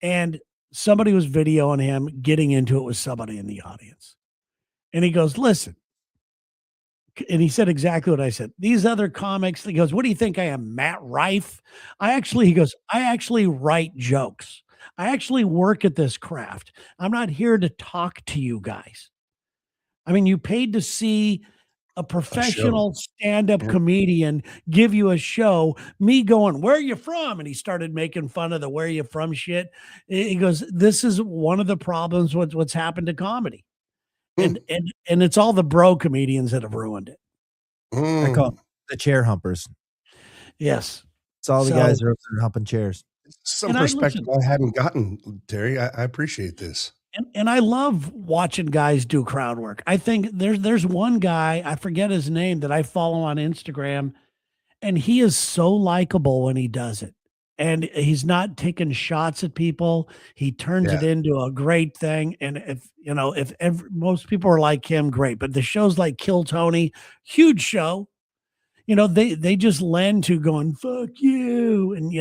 And somebody was videoing him getting into it with somebody in the audience. And he goes, listen. And he said exactly what I said. These other comics, he goes, what do you think I am, Matt Rife? He goes, I actually write jokes. I actually work at this craft. I'm not here to talk to you guys. I mean, you paid to see a professional stand-up comedian give you a show. Me going, where are you from? And he started making fun of the where are you from shit. He goes, this is one of the problems with what's happened to comedy. And it's all the bro comedians that have ruined it. I call them the chair humpers. Yes. It's all the guys are up there humping chairs. Some perspective I hadn't gotten, Terry. I appreciate this. And I love watching guys do crowd work. I think there's one guy, I forget his name, that I follow on Instagram, and he is so likable when he does it. And he's not taking shots at people. He turns it into a great thing. And if most people are like him, great. But the shows like Kill Tony, huge show, they just lend to going, fuck you. And,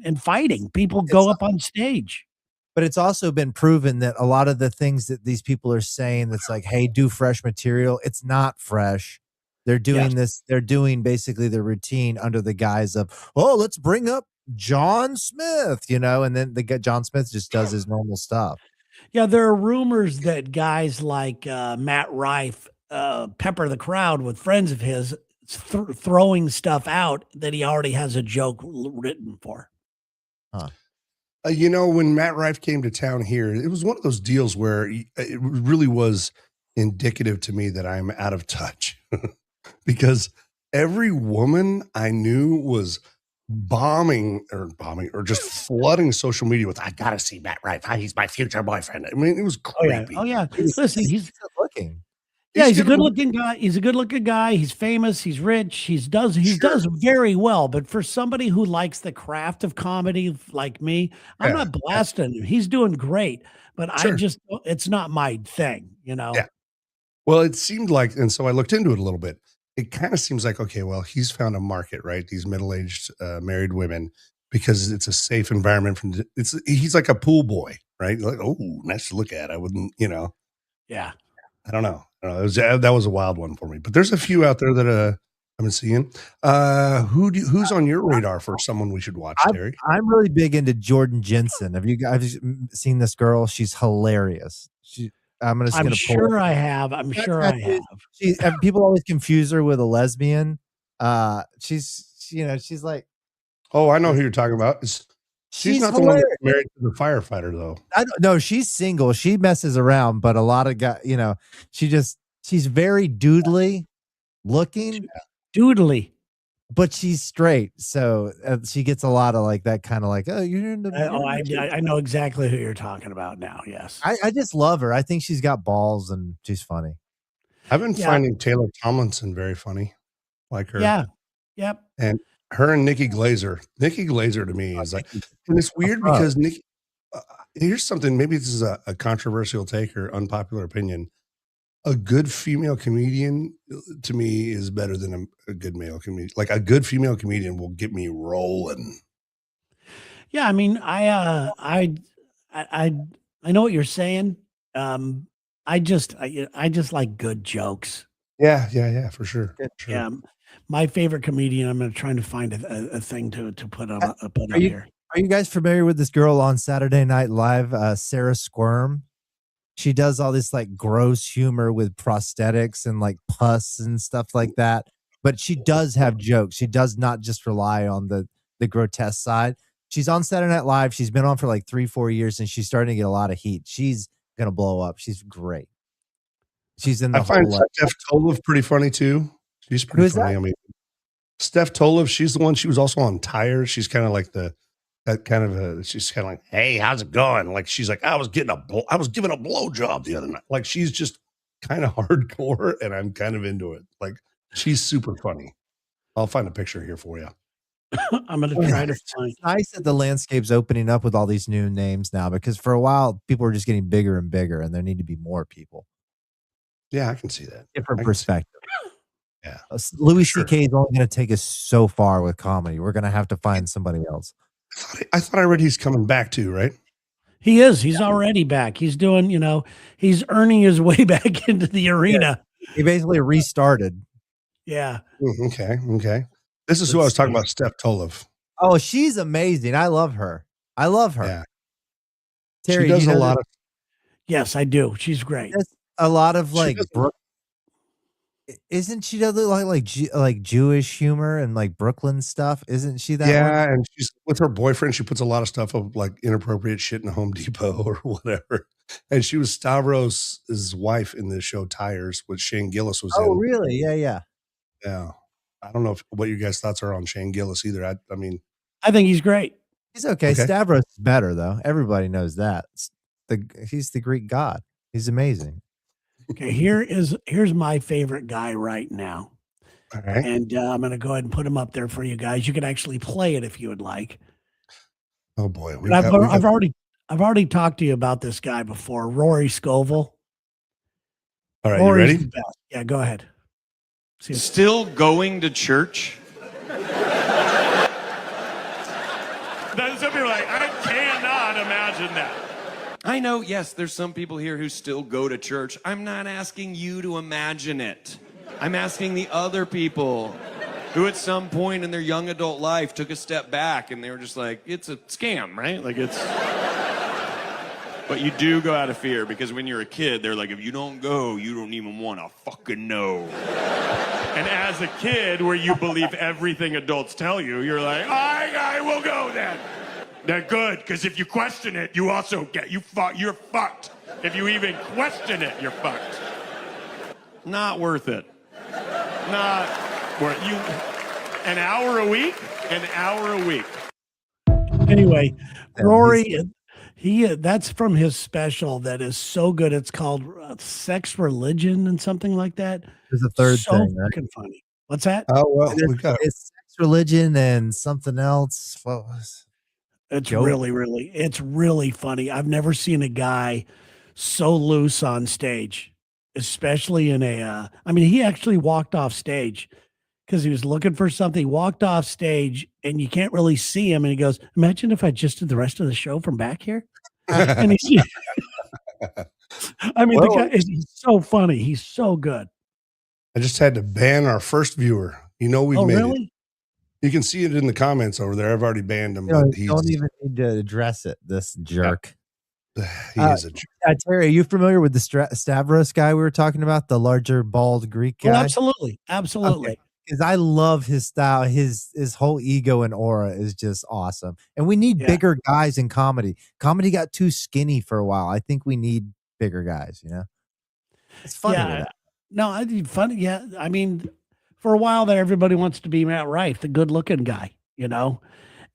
and fighting. People go up on stage. But it's also been proven that a lot of the things that these people are saying that's like, hey, do fresh material. It's not fresh. They're doing this. They're doing basically their routine under the guise of, oh, let's bring up John Smith, and then John Smith just does his normal stuff. Yeah, there are rumors that guys like Matt Rife pepper the crowd with friends of his throwing stuff out that he already has a joke written for. Huh. When Matt Rife came to town here, it was one of those deals where it really was indicative to me that I'm out of touch because every woman I knew was bombing or just flooding social media with, I gotta see Matt Rife. He's my future boyfriend. I mean, it was creepy. Oh yeah. Listen, he's good looking. Yeah, he's a good looking guy. He's a good looking guy. He's famous. He's rich. He does very well. But for somebody who likes the craft of comedy like me, I'm not blasting him. He's doing great. But it's not my thing, Yeah. Well, it seemed like, and so I looked into it a little bit. It kind of seems like, okay, well, he's found a market, right? These middle-aged married women, because it's a safe environment. He's like a pool boy, right? Like, oh, nice to look at. I wouldn't, Yeah. I don't know. That was a wild one for me. But there's a few out there that I've been seeing. Who's on your radar for someone we should watch, Terry? I'm really big into Jordan Jensen. Have you guys seen this girl? She's hilarious. I'm just I'm gonna pull sure it. I have. I'm Got sure I tattoos. have. People always confuse her with a lesbian. She's like Oh, I know who you're talking about. She's she's not the one that's hilarious. married to the firefighter, though. I don't know. She's single. She messes around, but a lot of guys, she's very doodly looking, Doodly. but she's straight. So she gets a lot of like that kind of like, oh, you're in the. I know exactly who you're talking about now. Yes. I just love her. I think she's got balls and she's funny. I've been finding Taylor Tomlinson very funny, like her. Yeah. Yep. And her and Nikki Glazer. Nikki Glazer to me is like, and it's weird because Nikki. Here's something. Maybe this is a controversial take or unpopular opinion. A good female comedian to me is better than a good male comedian. Like a good female comedian will get me rolling. Yeah, I mean, I know what you're saying. I just like good jokes. Yeah, for sure. Sure. Yeah, my favorite comedian. I'm trying to find a thing to put on here. Are you guys familiar with this girl on Saturday Night Live, Sarah Squirm? She does all this like gross humor with prosthetics and like pus and stuff like that. But she does have jokes. She does not just rely on the grotesque side. She's on Saturday Night Live. She's been on for like 3-4 years, and she's starting to get a lot of heat. She's gonna blow up. She's great. She's in the. I find Steph Tolev pretty funny too. She's pretty funny. That? I mean, Steph Tolev. She's the one. She was also on Tires. She's kind of like she's kind of like, hey, how's it going? Like she's like, I was giving a blowjob the other night. Like she's just kind of hardcore, and I'm kind of into it. Like she's super funny. I'll find a picture here for you. I'm going to try to find. It's nice that the landscape's opening up with all these new names now, because for a while people were just getting bigger and bigger, and there need to be more people. Yeah, I can see that. Different perspective. Yeah, Louis C.K. is only going to take us so far with comedy. We're going to have to find somebody else. I thought I read he's coming back too, right? He is. He's already back. He's doing, he's earning his way back into the arena. Yeah. He basically restarted. Yeah. Okay. This is who I was talking about, Steph Tolev. Oh, she's amazing. I love her. Yeah. Terry, she does a lot of. Yes, I do. She's great. A lot of like. Isn't she does like Jewish humor and like Brooklyn stuff? Isn't she that? Yeah, and she's with her boyfriend. She puts a lot of stuff of like inappropriate shit in Home Depot or whatever. And she was Stavros' wife in the show Tires, which Shane Gillis was in. Oh, really? Yeah. I don't know what you guys' thoughts are on Shane Gillis either. I mean, I think he's great. He's okay. Stavros is better though. Everybody knows that. He's the Greek god. He's amazing. Okay, here's my favorite guy right now. All right. And I'm going to go ahead and put him up there for you guys. You can actually play it if you would like. Oh boy, I've already talked to you about this guy before, Rory Scovel. All right, Rory's you ready? the best. Yeah, go ahead. Still going to church? Some people are like, I cannot imagine that. I know, yes, there's some people here who still go to church. I'm not asking you to imagine it. I'm asking the other people who at some point in their young adult life took a step back and they were just like, it's a scam, right? Like it's... But you do go out of fear, because when you're a kid, they're like, if you don't go, you don't even want to fucking know. And as a kid, where you believe everything adults tell you, you're like, I will go then. They're good, because if you question it, you also you're fucked. If you even question it, you're fucked. Not worth it. Not worth you. An hour a week? An hour a week. Anyway, Rory, that's from his special that is so good. It's called Sex, Religion, and something like that. There's a third thing, right? Fucking funny. What's that? Oh well, it's Sex, Religion, and something else. What was? It's really funny. I've never seen a guy so loose on stage, especially in he actually walked off stage because he was looking for something. He walked off stage and you can't really see him. And he goes, imagine if I just did the rest of the show from back here. And he's, the guy he's so funny. He's so good. I just had to ban our first viewer. We've made really? it. You can see it in the comments over there. I've already banned him. But don't even need to address it. This jerk. He is a jerk. Terry, are you familiar with the Stavros guy we were talking about, the larger bald Greek Oh, guy? absolutely, absolutely. Because I love his style. His whole ego and aura is just awesome. And we need bigger guys in comedy. Comedy got too skinny for a while. I think we need bigger guys. You know, it's funny. Yeah, no, I think funny. Yeah, I mean, for a while there, everybody wants to be Matt Rife, the good-looking guy. You know,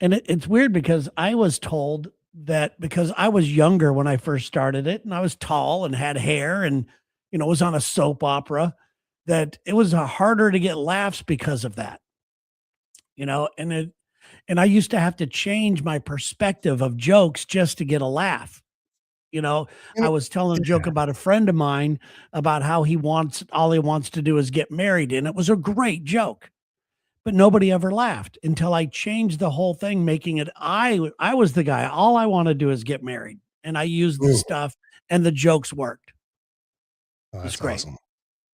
and it's weird because I was told that because I was younger when I first started it, and I was tall and had hair, and was on a soap opera, that it was harder to get laughs because of that. And I used to have to change my perspective of jokes just to get a laugh. I was telling a joke about a friend of mine about how all he wants to do is get married, and it was a great joke. But nobody ever laughed until I changed the whole thing, making it I was the guy. All I want to do is get married. And I used the stuff and the jokes worked. Oh, that's great. awesome.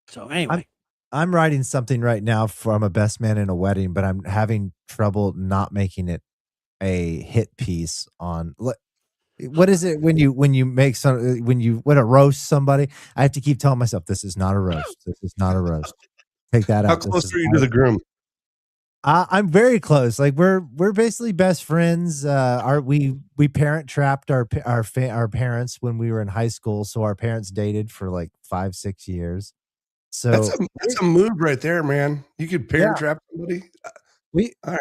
So anyway. I'm writing something right now from a best man in a wedding, but I'm having trouble not making it a hit piece on what is it when you make when you want to roast somebody? I have to keep telling myself this is not a roast. This is not a roast. Take that out. How close are you to the groom? I'm very close. Like we're basically best friends. We parent trapped our parents when we were in high school, so our parents dated for like 5-6 years. So that's a move right there, man. You could parent trap somebody. All right.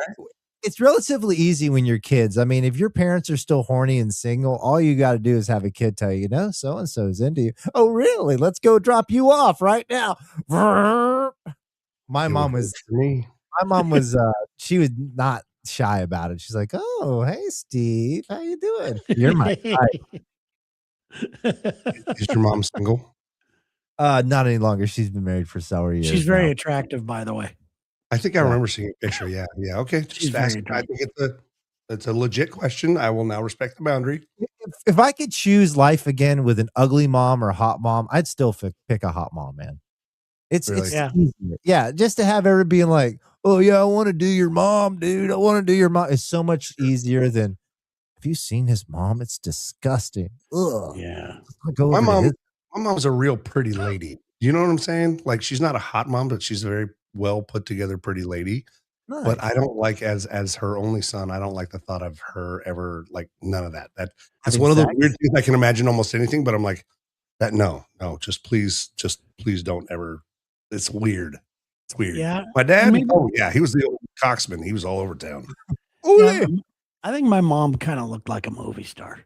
It's relatively easy when you're kids. I mean, if your parents are still horny and single, all you got to do is have a kid tell you, so and so is into you. Oh, really? Let's go drop you off right now. My mom was she was not shy about it. She's like, "Oh, hey Steve, how you doing? You're my type." Is your mom single? Not any longer. She's been married for several years. She's very attractive, by the way. I think I remember seeing a picture. Yeah. Okay. Just ask. I think it's a legit question. I will now respect the boundary. If I could choose life again with an ugly mom or a hot mom, I'd still pick a hot mom, man. It's easier. Yeah, just to have everybody being like, "Oh yeah, I want to do your mom, dude. I want to do your mom." It's so much easier than. Have you seen his mom? It's disgusting. Ugh. Yeah. My mom's a real pretty lady. You know what I'm saying? Like she's not a hot mom, but she's a very well put together pretty lady. Nice. But I don't like as her only son. I don't like the thought of her ever like none of that. That's one of the weird things I can imagine almost anything. But I'm like that. No, just please don't ever. It's weird. It's weird. Yeah. My dad. He was the old coxman. He was all over town. I think my mom kind of looked like a movie star.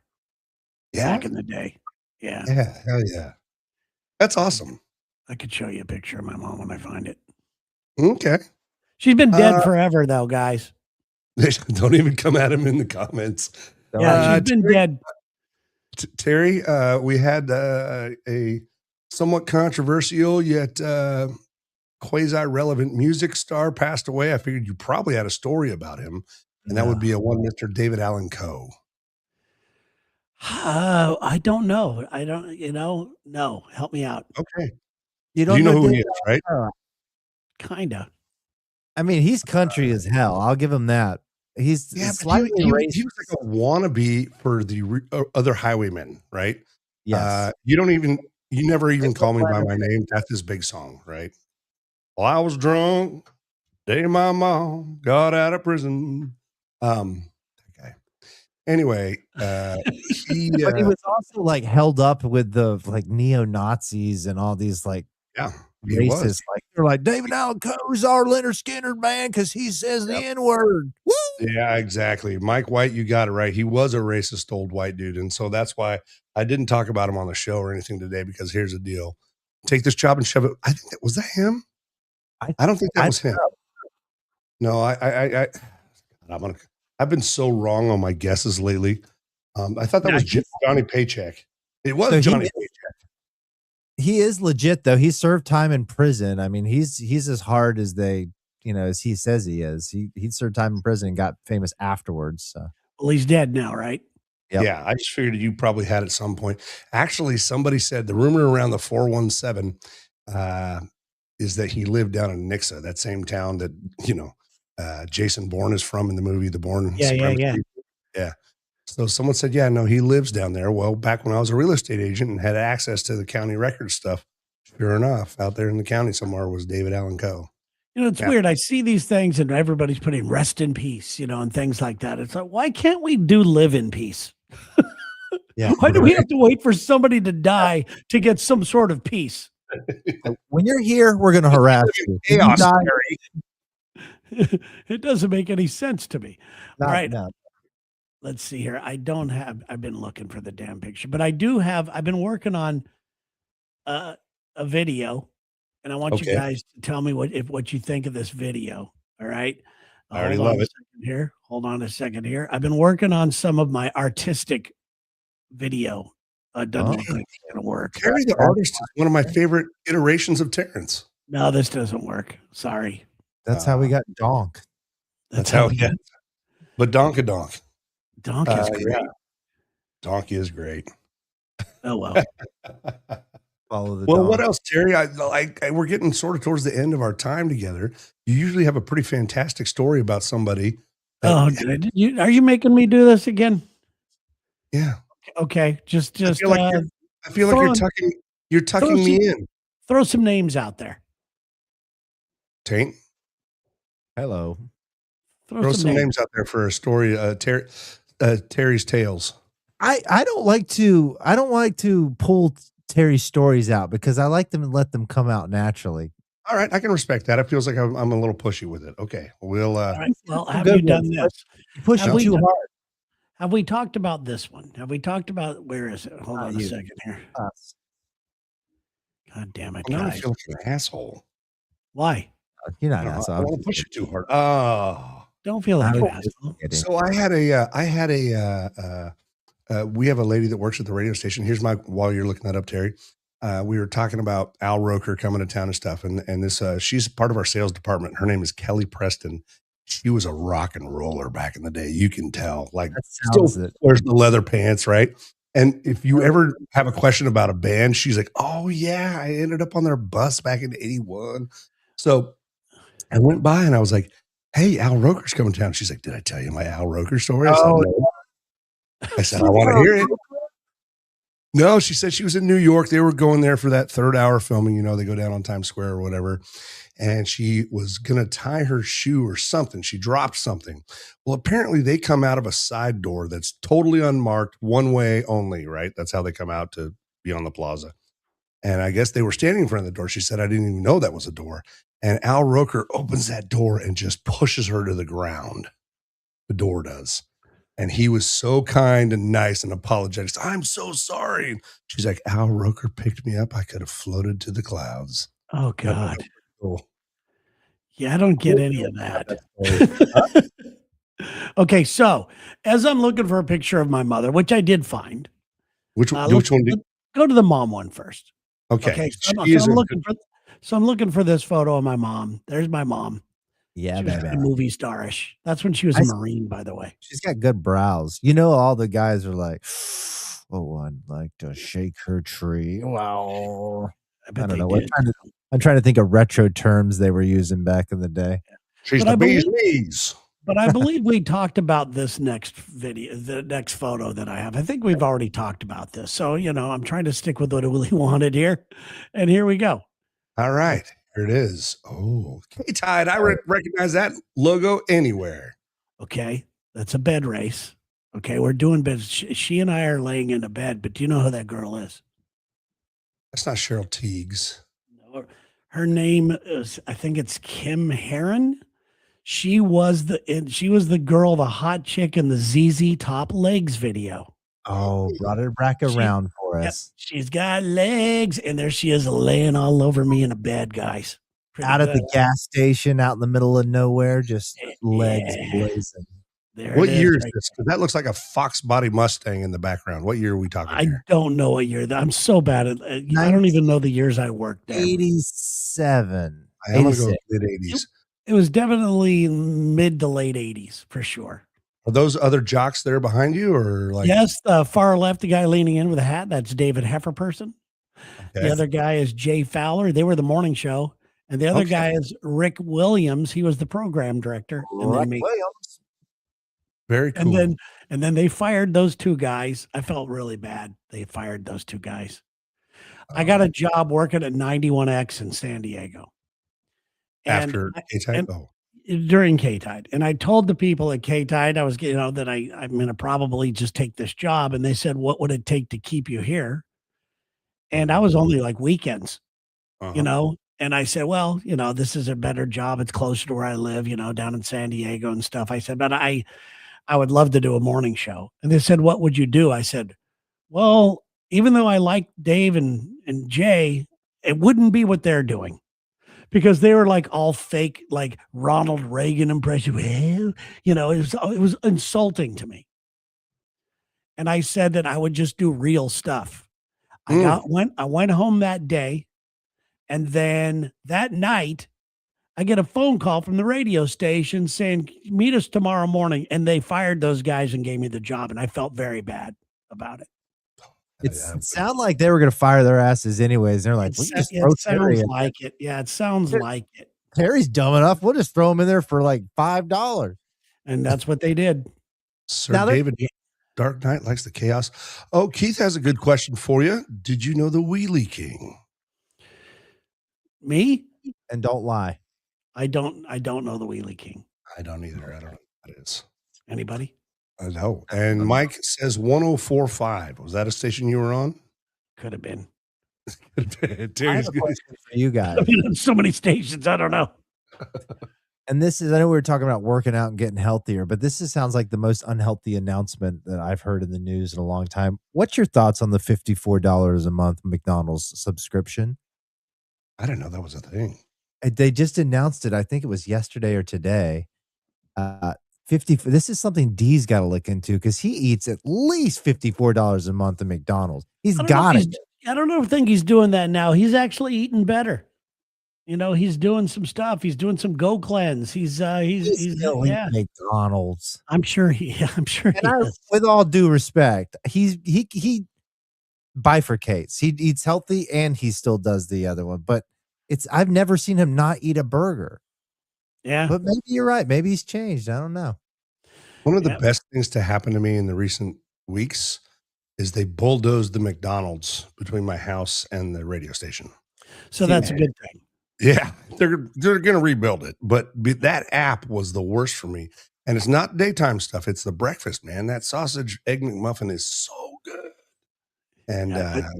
Yeah. Back in the day. Yeah. Yeah. Hell yeah. That's awesome. I could show you a picture of my mom when I find it. Okay. She's been dead forever, though, guys. Don't even come at him in the comments. Yeah, she's been dead. Terry, we had a somewhat controversial yet quasi-relevant music star passed away. I figured you probably had a story about him, and that would be one Mr. David Allan Coe. I don't know. I don't, no. Help me out. Okay. You don't know who he is, right? Kinda. I mean, he's country as hell. I'll give him that. He's slightly he was like a wannabe for the other highwaymen, right? Yes. You never even call me by my name. That's his big song, right? Well, I was drunk day my mom got out of prison. Okay. Anyway, but he was also like held up with the like neo-Nazis and all these like racist. Like they're like David Allan Coe's our Leonard Skinner man because he says the N-word. Woo! Yeah, exactly. Mike White, you got it right. He was a racist old white dude, and so that's why I didn't talk about him on the show or anything today. Because here's the deal: take this job and shove it. I think was that him. I don't think that was him. No, I've been so wrong on my guesses lately. I thought that was Johnny Paycheck. It was Johnny Paycheck. He is legit though. He served time in prison. I mean, he's as hard as as he says he is. He served time in prison and got famous afterwards. So. Well, he's dead now, right? Yep. Yeah, I just figured you probably had at some point. Actually, somebody said the rumor around the 417 is that he lived down in Nixa, that same town that Jason Bourne is from in the movie The Bourne. Yeah. Yeah. So someone said, yeah, no, he lives down there. Well, back when I was a real estate agent and had access to the county record stuff, sure enough, out there in the county somewhere was David Allen Coe. It's weird. I see these things and everybody's putting rest in peace, and things like that. It's like, why can't we live in peace? Yeah. Why do we have to wait for somebody to die to get some sort of peace? When you're here, we're going to harass you. Chaos, It doesn't make any sense to me. All right. No. Let's see here. I've been looking for the damn picture, but I've been working on a video, and I want you guys to tell me what you think of this video. All right. I already love it. Hold on a second here. I've been working on some of my artistic video. Doesn't look like it's gonna work. Terry the artist is one of my favorite iterations of Terrence. No, this doesn't work. Sorry. That's how we got Donk. That's how we get. But Donkadonk. Donk is great. Yeah. Donk is great. Oh well. Follow the Well, dog. what else, Terry? We're getting sort of towards the end of our time together. You usually have a pretty fantastic story about somebody. Are you making me do this again? Yeah. Okay. Just I feel like you're tucking me in. Throw some names out there. Taint. Hello. Throw some names out there for a story. Terry's Tales. I don't like to pull Terry's stories out because I like them and let them come out naturally. All right, I can respect that. It feels like I'm a little pushy with it. Okay, we'll. All right, well, have you done this? Push it too hard. Have we talked about this one? Have we talked about where is it? Hold on a second here. God damn it, now I guys! feel like an asshole. Why? You're not an asshole. I want to push it too hard. Oh, don't feel like an asshole. So we have a lady that works at the radio station. While you're looking that up, Terry, we were talking about Al Roker coming to town and stuff. And this, she's part of our sales department. Her name is Kelly Preston. She was a rock and roller back in the day. You can tell, like, still wears the leather pants, right? And if you ever have a question about a band, she's like, oh yeah, I ended up on their bus back in '81. So I went by and I was like, hey, Al Roker's coming to town. She's like, did I tell you my Al Roker story? I said, I want to hear it. No, she said she was in New York. They were going there for that third hour filming. They go down on Times Square or whatever. And she was going to tie her shoe or something. She dropped something. Well, apparently they come out of a side door that's totally unmarked, one way only, right? That's how they come out to be on the plaza. And I guess they were standing in front of the door. She said, I didn't even know that was a door. And Al Roker opens that door and just pushes her to the ground. The door does. And he was so kind and nice and apologetic. I'm so sorry. She's like, Al Roker picked me up. I could have floated to the clouds. Oh, God. Yeah, I don't get any of that. Okay, so as I'm looking for a picture of my mother, which I did find. Which one? Go to the mom one first. Okay. So I'm looking for this photo of my mom. There's my mom. Yeah, baby. Movie starish. That's when she was a Marine, by the way. She's got good brows. All the guys are like, oh, I'd like to shake her tree. Wow. I don't know. I'm trying to think of retro terms they were using back in the day. She's the bee's knees. But I believe we talked about this next video, the next photo that I have. I think we've already talked about this. So, I'm trying to stick with what I really wanted here. And here we go. All right. Here it is. Oh, K-Tide. I recognize that logo anywhere. Okay. That's a bed race. Okay. We're doing beds. She and I are laying in a bed, but do you know who that girl is? That's not Cheryl Teagues. No, her name is, I think it's Kim Heron. She was the girl, the hot chick in the ZZ Top Legs video. Oh, brought her back around for us. She's got legs, and there she is laying all over me in a bed, guys. Out at the gas station, out in the middle of nowhere, just legs blazing. What year is this? Because that looks like a Fox body Mustang in the background. What year are we talking here? I don't know what year. I'm so bad at I don't even know the years I worked there. 87. I'm going to go mid-80s. It was definitely mid to late 80s for sure. Are those other jocks there behind you, or like? Yes, the far left, the guy leaning in with a hat, that's David Hefferperson. Okay. The other guy is Jay Fowler. They were the morning show. And the other guy is Rick Williams. He was the program director. Rick Williams. Very cool. And then they fired those two guys. I felt really bad. They fired those two guys. I got a job working at 91X in San Diego. And After and Oh, during K-Tide. And I told the people at K-Tide, I was, that I'm going to probably just take this job. And they said, what would it take to keep you here? And I was only like weekends, and I said, well, this is a better job. It's closer to where I live, down in San Diego and stuff. I said, but I would love to do a morning show. And they said, what would you do? I said, well, even though I like Dave and Jay, it wouldn't be what they're doing. Because they were like all fake, like Ronald Reagan impression. Well, it was insulting to me. And I said that I would just do real stuff. I went home that day, and then that night I get a phone call from the radio station saying, meet us tomorrow morning. And they fired those guys and gave me the job. And I felt very bad about it. It sounded like they were going to fire their asses anyways. They're like, it sounds like it. Yeah, it sounds like it. Terry's dumb enough. We'll just throw him in there for like $5. And that's what they did. Sir David, Dark Knight likes the chaos. Oh, Keith has a good question for you. Did you know the Wheelie King? Me? And don't lie. I don't know the Wheelie King. I don't either. I don't know what that is. Anybody? I know. And Mike says 104.5. Was that a station you were on? Could have been. Terry's for you guys. I mean, so many stations. I don't know. And I know we were talking about working out and getting healthier, but sounds like the most unhealthy announcement that I've heard in the news in a long time. What's your thoughts on the $54 a month McDonald's subscription? I didn't know that was a thing. They just announced it. I think it was yesterday or today. 50. This is something D's got to look into because he eats at least $54 a month at McDonald's. He's got it. I don't think he's doing that now. He's actually eating better. He's doing some stuff. He's doing some Go Cleanse. He's still eating McDonald's. I'm sure he is. With all due respect, he bifurcates. He eats healthy and he still does the other one. But I've never seen him not eat a burger. Yeah. But maybe you're right. Maybe he's changed. I don't know. One of the best things to happen to me in the recent weeks is they bulldozed the McDonald's between my house and the radio station. So that's a good thing. Yeah, they're going to rebuild it. But that app was the worst for me. And it's not daytime stuff. It's the breakfast, man. That sausage egg McMuffin is so good. And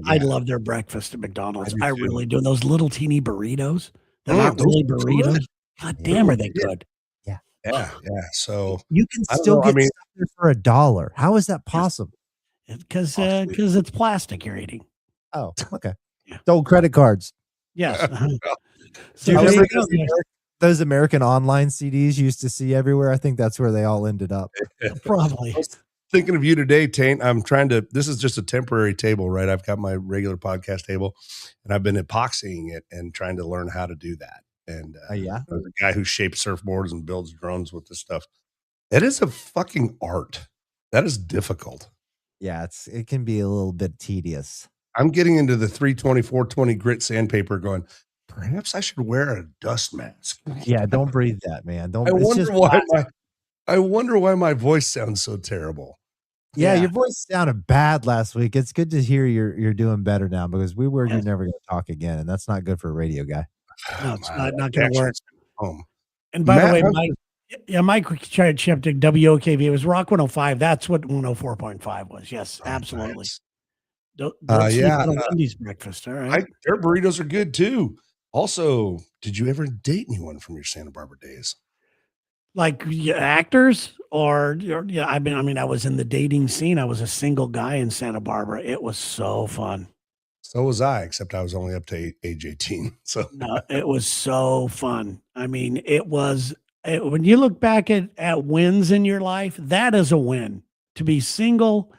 I love their breakfast at McDonald's. I really do. Those little teeny burritos. They're not really burritos. Good. God damn, are they good? Yeah. Yeah. So you can still get stuff there for $1. How is that possible? Because it's plastic you're eating. Oh, okay. Yeah. Old credit cards. Yes. So those American online CDs you used to see everywhere? I think that's where they all ended up. Probably. Thinking of you today, Taint. This is just a temporary table, right? I've got my regular podcast table and I've been epoxying it and trying to learn how to do that. And there's a guy who shapes surfboards and builds drones with this stuff. It is a fucking art. That is difficult. Yeah, it can be a little bit tedious. I'm getting into the 320/420 grit sandpaper going, perhaps I should wear a dust mask. Yeah, don't breathe that, man. I wonder why my voice sounds so terrible. Yeah, your voice sounded bad last week. It's good to hear you're doing better now because we were you're never going to talk again, and that's not good for a radio guy. No, it's not going to work. Home. And by the way, Mike tried to chip to WOKV. It was Rock 105. That's what 104.5 was. Yes, absolutely. Don't Wendy's breakfast. All right. Their burritos are good too. Also, did you ever date anyone from your Santa Barbara days? Like actors or I was in the dating scene. I was a single guy in Santa Barbara. It was so fun. So was I, except I was only up to age 18. So no, it was so fun. I mean, when you look back at wins in your life, that is a win. To be single,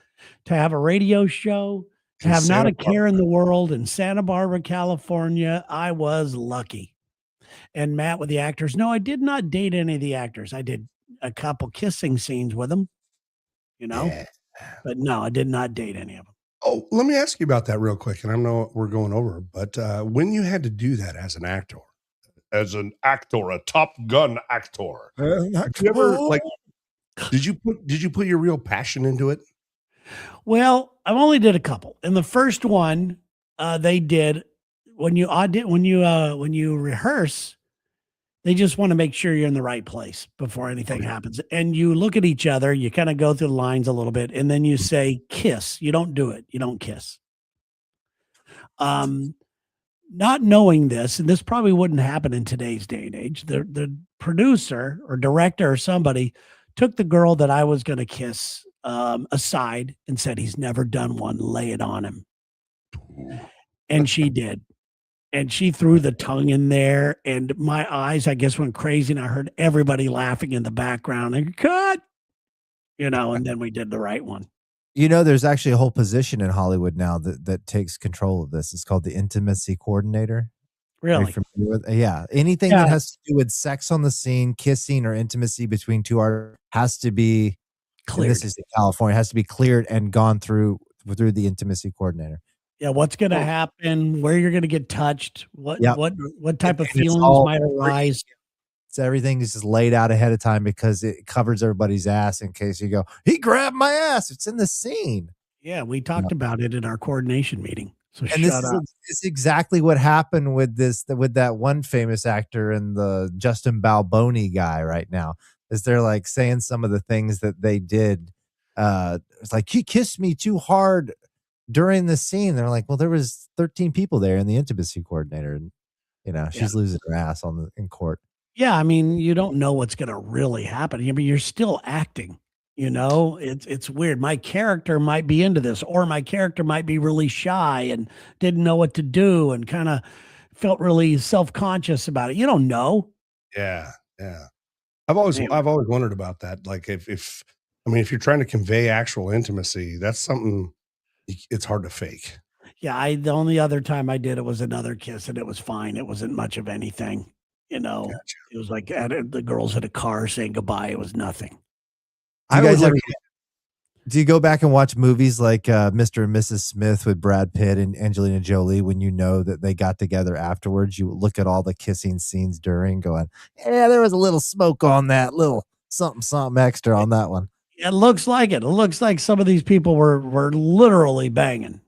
to have a radio show, to have not a care in the world in Santa Barbara, California, I was lucky. And Matt with the actors. No, I did not date any of the actors. I did a couple kissing scenes with them, but no, I did not date any of them. Oh, let me ask you about that real quick. And I know we're going over, but when you had to do that as an actor, a Top Gun actor, have you ever Did you put your real passion into it? Well, I've only did a couple. In the first one, they did when you rehearse, they just want to make sure you're in the right place before anything happens. And you look at each other, you kind of go through the lines a little bit, and then you say kiss. You don't do it. You don't kiss. Not knowing this, and this probably wouldn't happen in today's day and age, the producer or director or somebody took the girl that I was going to kiss aside and said, he's never done one, lay it on him. And she did. And she threw the tongue in there, and my eyes, I guess, went crazy, and I heard everybody laughing in the background and cut, and then we did the right one. There's actually a whole position in Hollywood now that takes control of this. It's called the intimacy coordinator. Really? Yeah. Anything that has to do with sex on the scene, kissing, or intimacy between two artists has to be cleared. This is in California, has to be cleared and gone through the intimacy coordinator. Yeah, what's going to happen? Where you're going to get touched? What type of feelings might arise? So everything is just laid out ahead of time because it covers everybody's ass in case you go, he grabbed my ass. It's in the scene. Yeah, we talked about it in our coordination meeting. So and this is exactly what happened with that one famous actor and the Justin Balboni guy right now. Is they're like saying some of the things that they did. It's like, he kissed me too hard during the scene. They're like, well, there was 13 people there in the intimacy coordinator, and she's losing her ass in court. Yeah, I mean, you don't know what's going to really happen. I mean, you're still acting. It's weird. My character might be into this, or my character might be really shy and didn't know what to do and kind of felt really self-conscious about it. You don't know. Yeah, yeah. I've always wondered about that. Like if you're trying to convey actual intimacy, that's something it's hard to fake. Yeah, the only other time I did it was another kiss, and it was fine. It wasn't much of anything. Gotcha. It was like the girls at a car saying goodbye. It was nothing. Do you go back and watch movies like Mr. and Mrs. Smith with Brad Pitt and Angelina Jolie when you know that they got together afterwards? You look at all the kissing scenes during, going, yeah, there was a little smoke on that, little something extra on that one. It looks like it. It looks like some of these people were literally banging.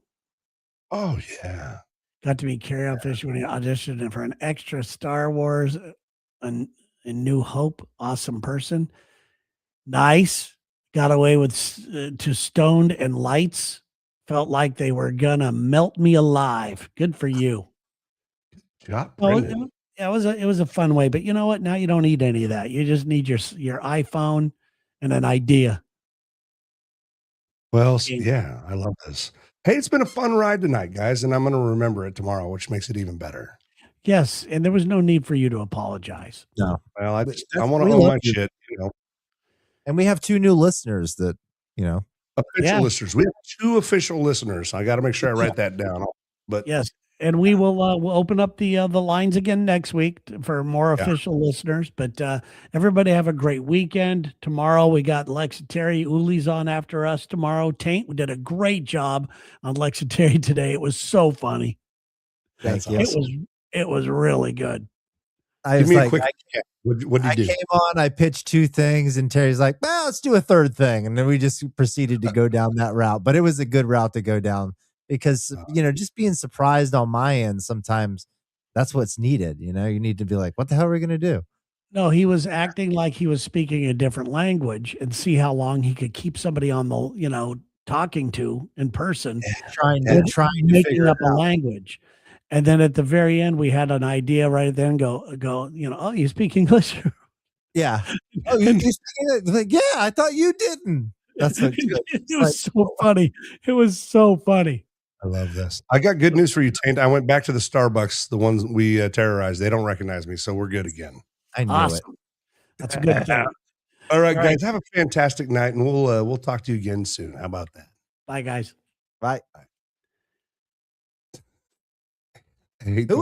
Oh, yeah. Got to meet Carrie Fisher when he auditioned for an extra Star Wars and New Hope. Awesome person. Nice. Got away with to Stoned and Lights. Felt like they were gonna melt me alive. Good for you. Yeah, it was a fun way, but you know what? Now you don't need any of that. You just need your iPhone and an idea. Well, yeah, I love this. Hey, it's been a fun ride tonight, guys, and I'm going to remember it tomorrow, which makes it even better. Yes, and there was no need for you to apologize. No. Well, I want to own my shit, And we have 2 new listeners that, official listeners. We have 2 official listeners. I got to make sure I write that down. But yes, and we will we'll open up the lines again next week for more official listeners. But everybody have a great weekend. Tomorrow we got Lex and Terry Uli's on after us tomorrow. Taint, we did a great job on Lex and Terry today. It was so funny. Thank you. It was really good. Give me a quick. What did you do? I came on, I pitched 2 things, and Terry's like, well, let's do a 3rd thing. And then we just proceeded to go down that route. But it was a good route to go down because, just being surprised on my end, sometimes that's what's needed. You need to be like, what the hell are we going to do? No, he was acting like he was speaking a different language and see how long he could keep somebody on the, talking to in person, trying to making up a language. And then at the very end, we had an idea right then go, oh, you speak English? Yeah. Oh, you speak English? Like, yeah, I thought you didn't. That's what it was so funny. It was so funny. I love this. I got good news for you, Taint. I went back to the Starbucks, the ones we terrorized. They don't recognize me, so we're good again. I knew it. That's a good thing. All right, guys, have a fantastic night, and we'll talk to you again soon. How about that? Bye, guys. Bye. Hey,